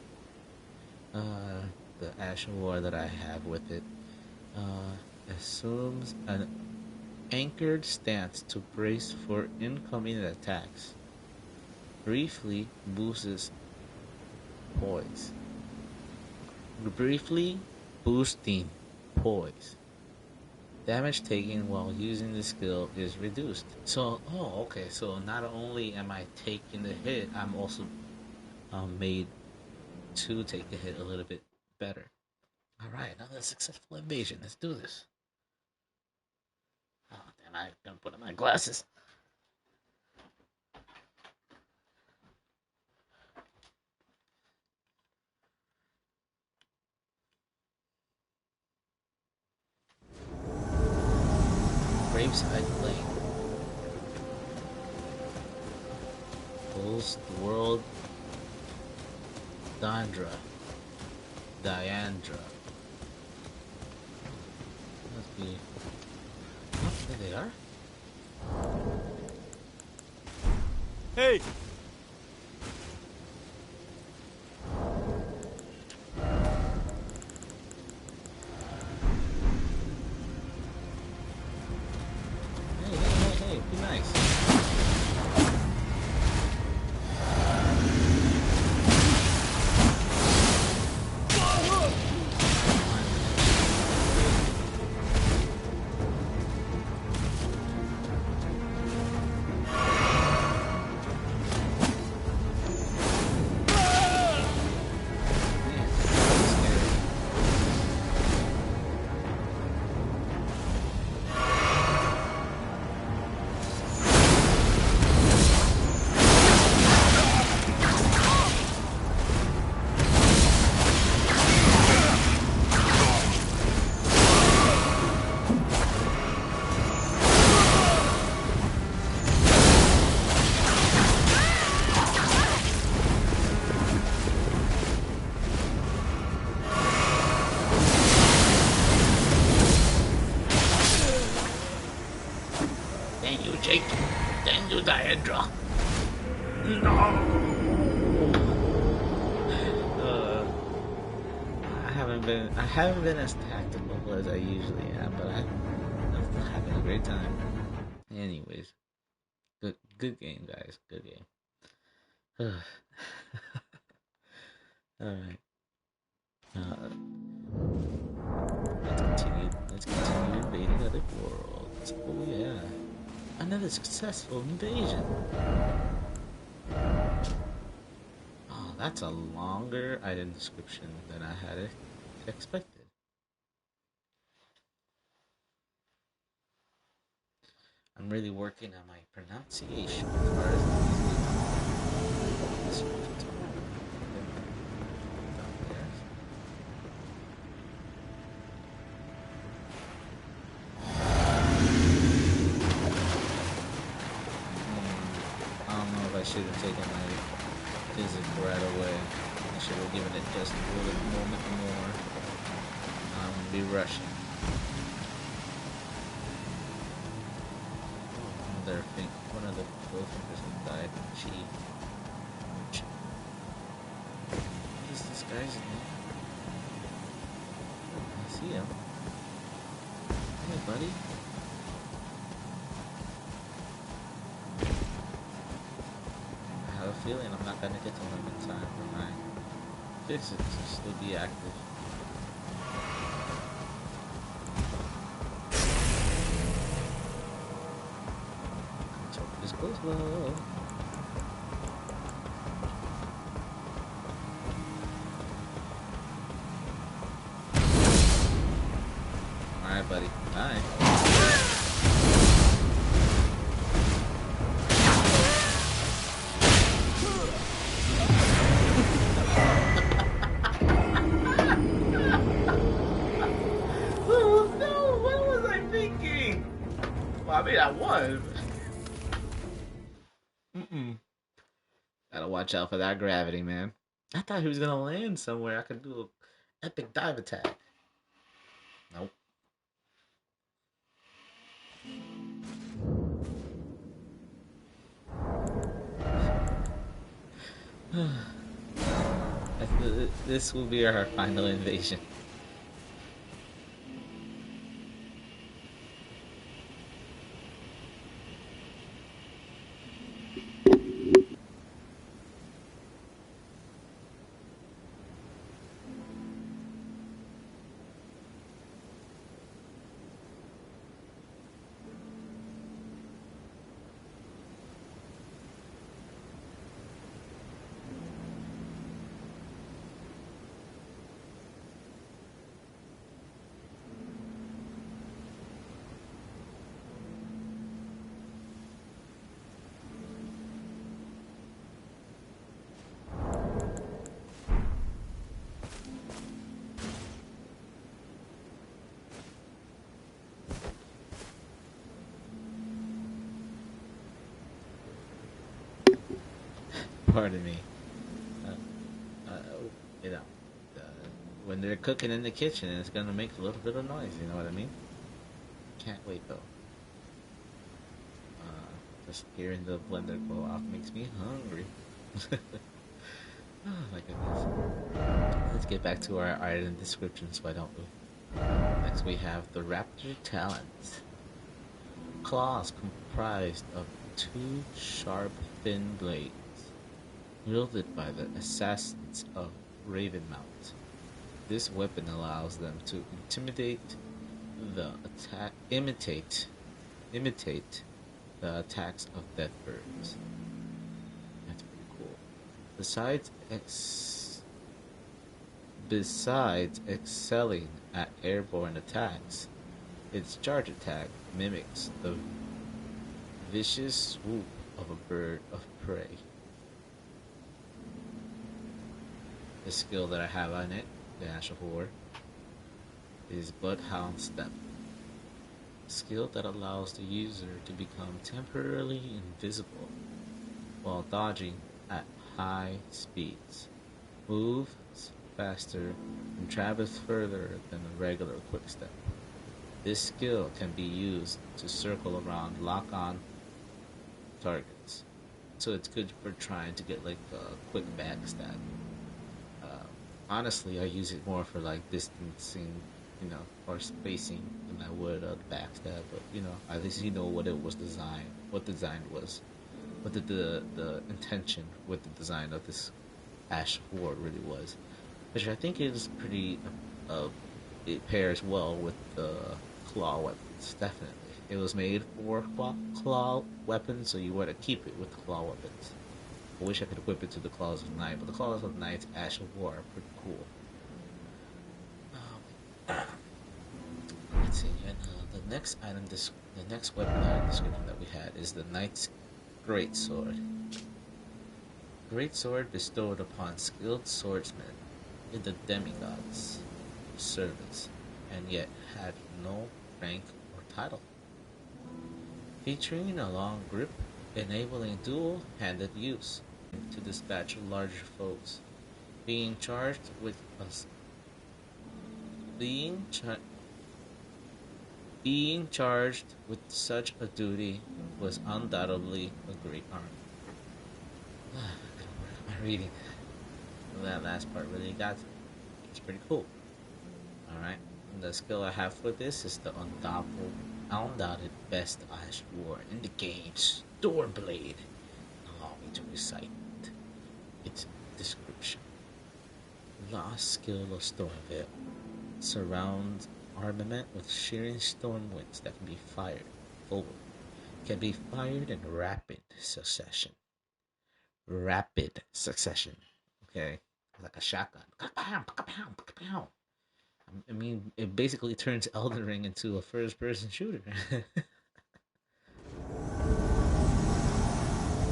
The Ash War that I have with it assumes an anchored stance to brace for incoming attacks. Briefly boosts poise. Briefly boosting poise. Damage taken while using the skill is reduced. So, okay. So not only am I taking the hit, I'm also made to take the hit a little bit better. Alright, another successful invasion. Let's do this. Oh, damn, I'm gonna put on my glasses. Graveside Lane. Post World Diandra. Must be. Oh, there they are. Hey! Hey, be nice. Diandra. No. I haven't been as tactical as I usually am, but I'm still having a great time. Anyways, good game, guys. Good game. All right. Let's continue invading other worlds. Oh yeah. Another successful invasion. Oh, that's a longer item description than I had expected. I'm really working on my pronunciation as far as these descriptions are. should have taken my physics right away. I should have given it just a little moment more. I'm gonna be rushing. One of the little fingers have died. Gee. What is this guy's name? I see him. Hey, buddy. I have a feeling I'm not gonna get to him in time for my physics to still be active. This goes low. Alright, buddy. Bye. Oh no! What was I thinking? Well, I mean, I won. Gotta watch out for that gravity, man. I thought he was gonna land somewhere. I could do an epic dive attack. Nope. This will be our final invasion. Pardon me. Uh, you know, uh, when they're cooking in the kitchen, it's gonna make a little bit of noise. You know what I mean? Can't wait though. Just hearing the blender go off makes me hungry. Oh my goodness. Let's get back to our item descriptions, why don't we? Next we have the Raptor Talons. Claws comprised of two sharp, thin blades, wielded by the assassins of Ravenmount. This weapon allows them to imitate the attacks of dead birds. That's pretty cool. Besides excelling at airborne attacks, its charge attack mimics the vicious swoop of a bird of prey. The skill that I have on it, the Ash of War, is Bloodhound Step. A skill that allows the user to become temporarily invisible while dodging at high speeds, moves faster, and travels further than a regular quick step. This skill can be used to circle around lock-on targets, so it's good for trying to get like a quick backstab. Honestly, I use it more for like distancing, or spacing than I would a backstab. But at least you know what it was designed, what the design was, what the intention with the design of this Ash of War really was, which I think is pretty. It pairs well with the claw weapons. Definitely, it was made for claw weapons, so you want to keep it with the claw weapons. I wish I could equip it to the Claws of Night, but the Claws of Night's Ash of War are pretty cool. Let's see, and the next weapon item description that we had is the Knight's Greatsword. Greatsword bestowed upon skilled swordsmen in the demigods' service, and yet had no rank or title. Featuring a long grip, enabling dual-handed use to dispatch larger foes. Being charged with us being cha- being charged with such a duty was undoubtedly a great honor. I gotta work on my reading. That last part really got to me. It's pretty cool. Alright. The skill I have for this is the undoubted best I swore in the game, Stormblade. Allow me to recite its description. Lost skill of Stormveil. Surrounds armament with shearing storm winds that can be fired forward. Can be fired in rapid succession. Rapid succession. Okay? Like a shotgun. I mean, it basically turns Elden Ring into a first-person shooter.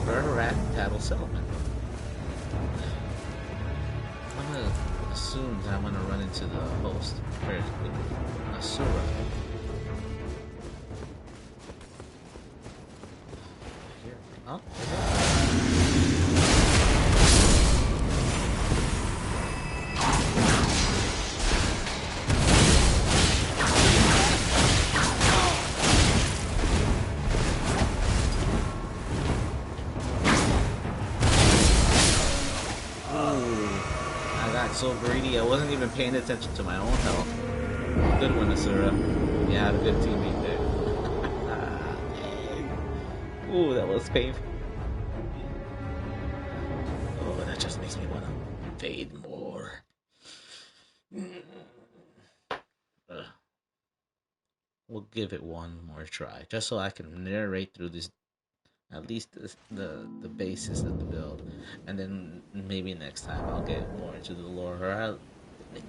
Rat Tattle Settlement. I'm gonna assume that I'm gonna run into the host first with Asura. Here. Oh, so greedy, I wasn't even paying attention to my own health. Good one, Asura. You had a good teammate there. Ooh, that was painful. Oh, that just makes me want to fade more. We'll give it one more try, just so I can narrate through this, at least the basis of the build, and then maybe next time I'll get more into the lore. Or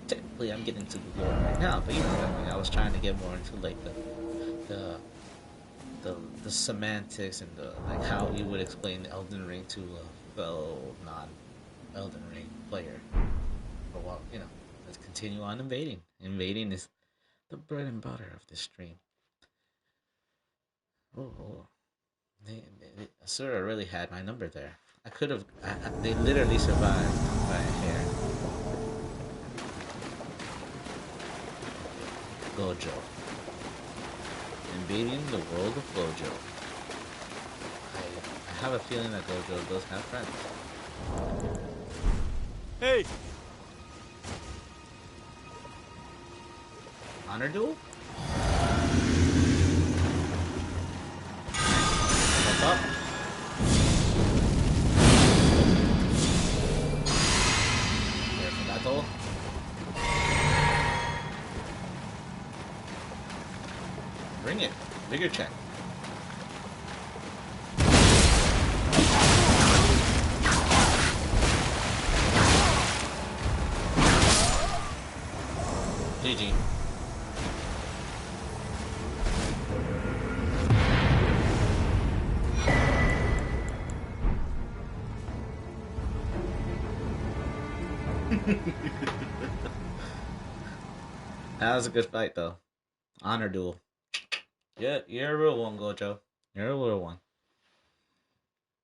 technically, I'm getting into the lore right now, but you know what I mean. I was trying to get more into like the the semantics and the like how you would explain Elden Ring to a fellow non-Elden Ring player. But well, you know, let's continue on invading. Invading is the bread and butter of this stream. Oh. Asura really had my number there. I could have. They literally survived by a hair. Gojo. Invading the world of Gojo. I have a feeling that Gojo does have friends. Hey! Honor duel? Up. There for battle. Bring it. Bigger check. GG. That was a good fight, though. Honor duel. Yeah, you're a real one, Gojo. You're a real one.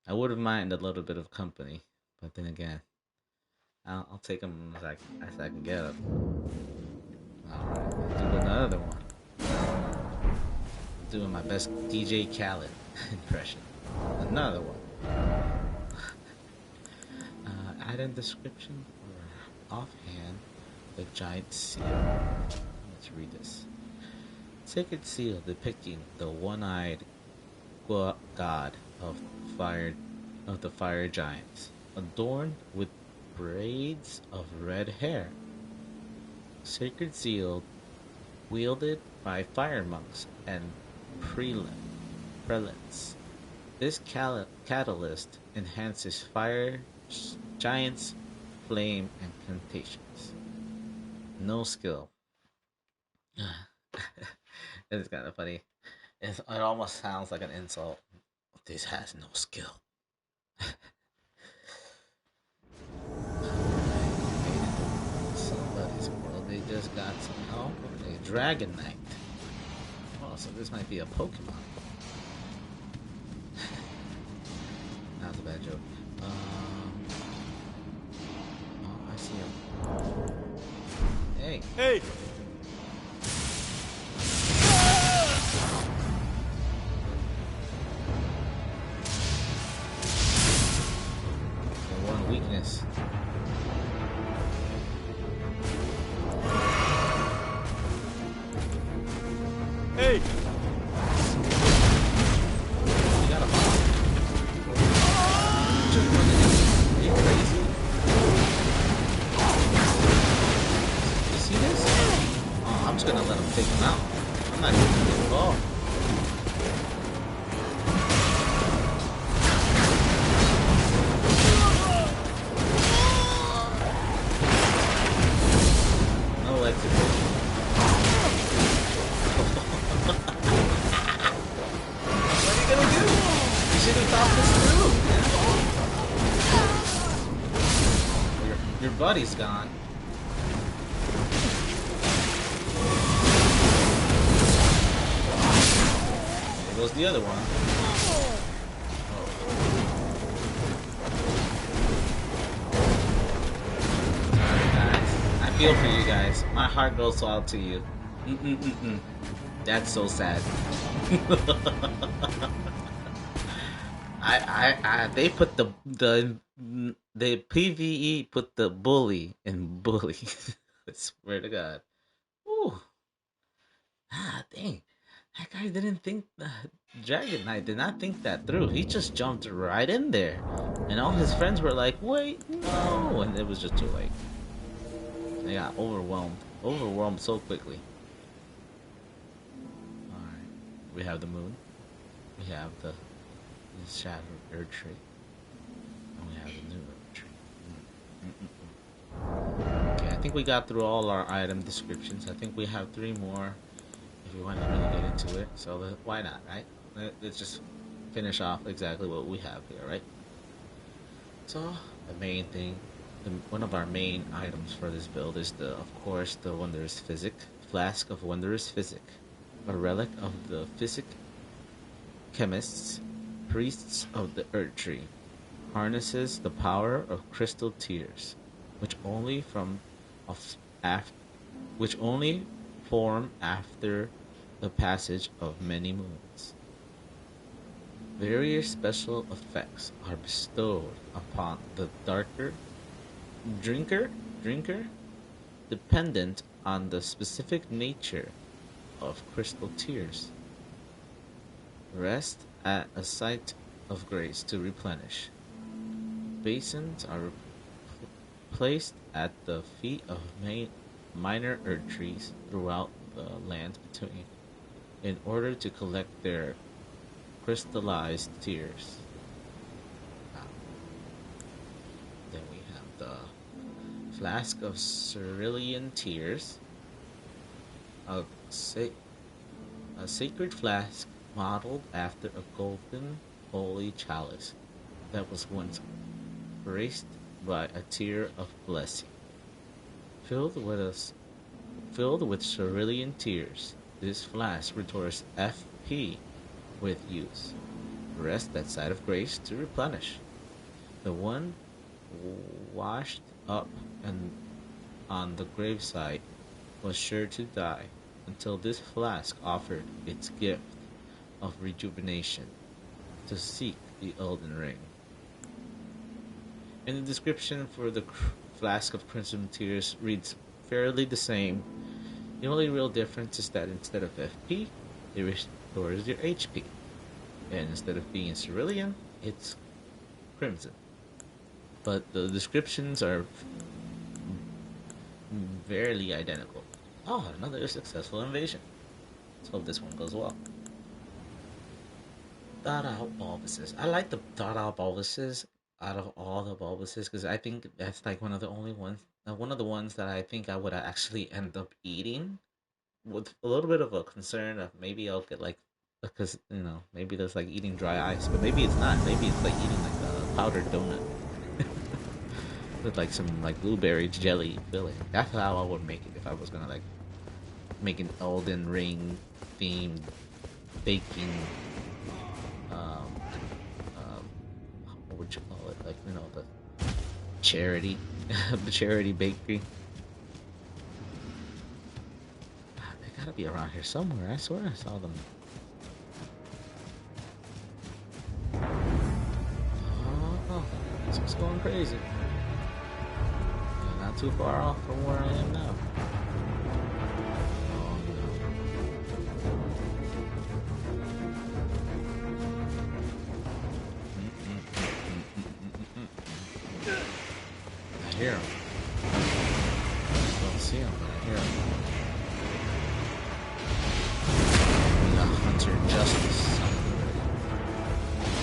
I wouldn't mind a little bit of company, but then again, I'll take him as I can get him. Alright, do another one. Doing my best DJ Khaled impression. Another one. Item description or offhand, the giant seal. Let's read this. Sacred seal depicting the one-eyed god of the fire giants, adorned with braids of red hair. Sacred seal wielded by fire monks and prelates. This catalyst enhances fire giants' flame incantations. No skill. It's kind of funny. It almost sounds like an insult. This has no skill. Somebody's world. They just got some help. A Dragon Knight. Oh, so this might be a Pokemon. bad joke. Oh, I see him. Hey. Hey! One weakness. Hey! You got a bomb. Just running in. Are you crazy? You see this? Oh, I'm just gonna let him take him out. I'm not even gonna get involved. No execution. What are you gonna do? You should have thought this through. Your buddy's gone. There goes the other one. Alright, guys. I feel for you guys. My heart goes out to you. That's so sad. They put the PVE put the bully in bully. I swear to God. Ooh. Ah, dang. That guy didn't think Dragon Knight did not think that through. He just jumped right in there. And all his friends were like, wait, no, and it was just too late. They got overwhelmed. Overwhelmed so quickly. Alright. We have the moon. We have the shattered earth tree. And we have the new earth tree. Okay, I think we got through all our item descriptions. I think we have 3 more if you want to really get into it. So why not, right? Let's just finish off exactly what we have here, right? So the main thing, one of our main items for this build is of course, the Wondrous Physic, Flask of Wondrous Physic, a relic of the Physic chemists, priests of the Earth Tree, harnesses the power of crystal tears, which only form after the passage of many moons. Various special effects are bestowed upon the drinker, dependent on the specific nature of crystal tears. Rest at a site of grace to replenish. Basins are placed at the feet of minor earth trees throughout the land between, in order to collect their crystallized tears. Then we have the Flask of Cerulean Tears, a sacred flask modeled after a golden holy chalice that was once graced by a tear of blessing. Filled with cerulean tears, this flask restores FP with use. Rest that side of grace to replenish. The one washed up and on the graveside was sure to die until this flask offered its gift of rejuvenation to seek the Elden Ring. And the description for the Flask of Crimson Tears reads fairly the same. The only real difference is that instead of FP, it restores your HP. And instead of being cerulean, it's crimson. But the descriptions are barely identical. Oh, another successful invasion. Let's hope this one goes well. Thought out bulbuses. I like the thought out bulbuses out of all the bulbuses because I think that's like one of the ones that I think I would actually end up eating with a little bit of a concern of maybe I'll get like, because maybe there's like eating dry ice, but maybe it's not. Maybe it's like eating like a powdered donut with like some like blueberry jelly filling. That's how I would make it if I was gonna like make an Elden Ring themed baking what you call it, like, the charity, the charity bakery. They gotta be around here somewhere. I swear I saw them. Oh, this is going crazy. Not too far off from where I am now. Oh no. I hear him. I don't see him, but I hear him. We got Hunter Justice on the way.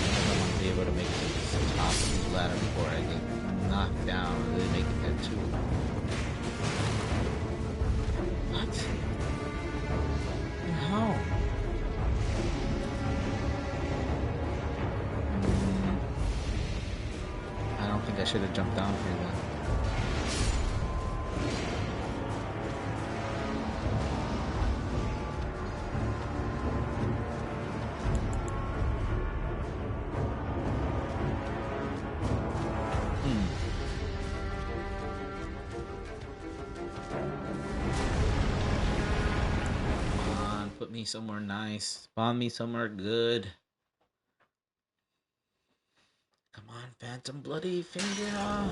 I want to be able to make it to the top of this ladder before I get knocked down and then make it there too. What? How? I don't think I should have jumped down here then. Put me somewhere nice. Spawn me somewhere good. Come on, Phantom Bloody Finger.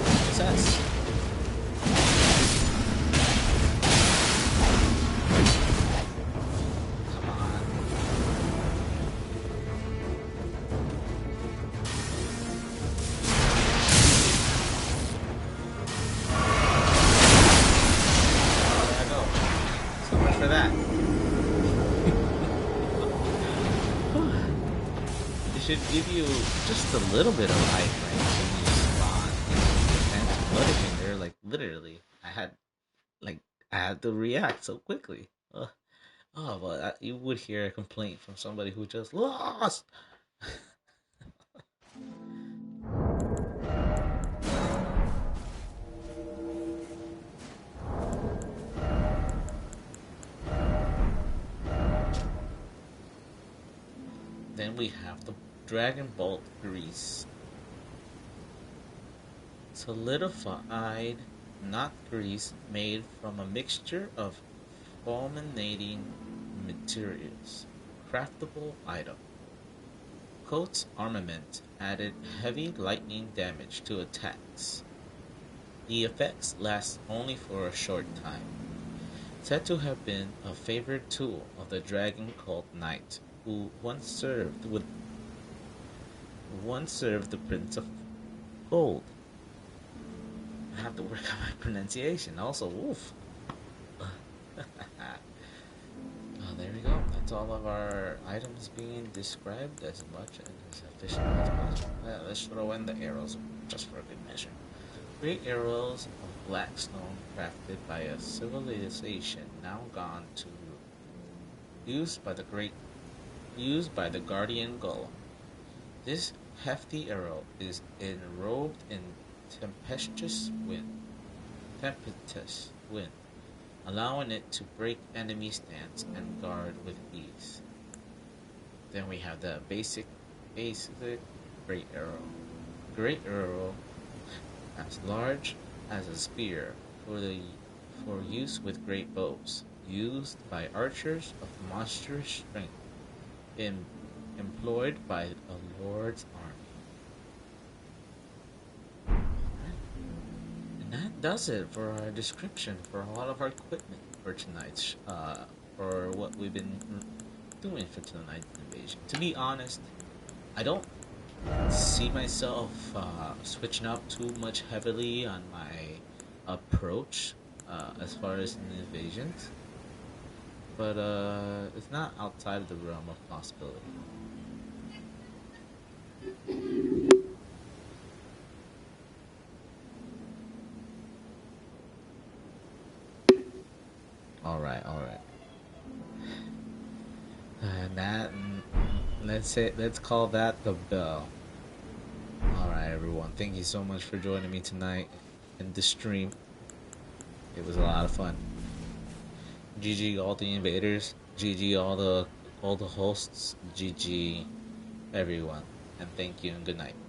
Success. Come on. For that. It should give you just a little bit of life range when you spawn in Phantom Bloodfinger. Like literally, I had to react so quickly. Oh, well, you would hear a complaint from somebody who just lost. Then we have the Dragon Bolt Grease. Solidified, not grease, made from a mixture of fulminating materials. Craftable item. Coats armament added heavy lightning damage to attacks. The effects last only for a short time. Said to have been a favored tool of the Dragon Cult Knight, who once served the Prince of Gold. I have to work on my pronunciation. Also, woof. There we go. That's all of our items being described as much and as efficient as possible. Let's throw in the arrows just for a good measure. Great arrows of black stone crafted by a civilization now gone to used by the guardian golem. This hefty arrow is enrobed in tempestuous wind, allowing it to break enemy stance and guard with ease. Then we have the basic great arrow. Great arrow as large as a spear for use with great bows, used by archers of monstrous strength, employed by a lord's army. And that does it for our description for a lot of our equipment for tonight's for what we've been doing for tonight's invasion. To be honest, I don't see myself switching up too much heavily on my approach as far as an invasion, but it's not outside of the realm of possibility. All right. And that, let's call that the bell. All right, everyone. Thank you so much for joining me tonight in the stream. It was a lot of fun. GG all the invaders. GG all the hosts. GG everyone, and thank you and good night.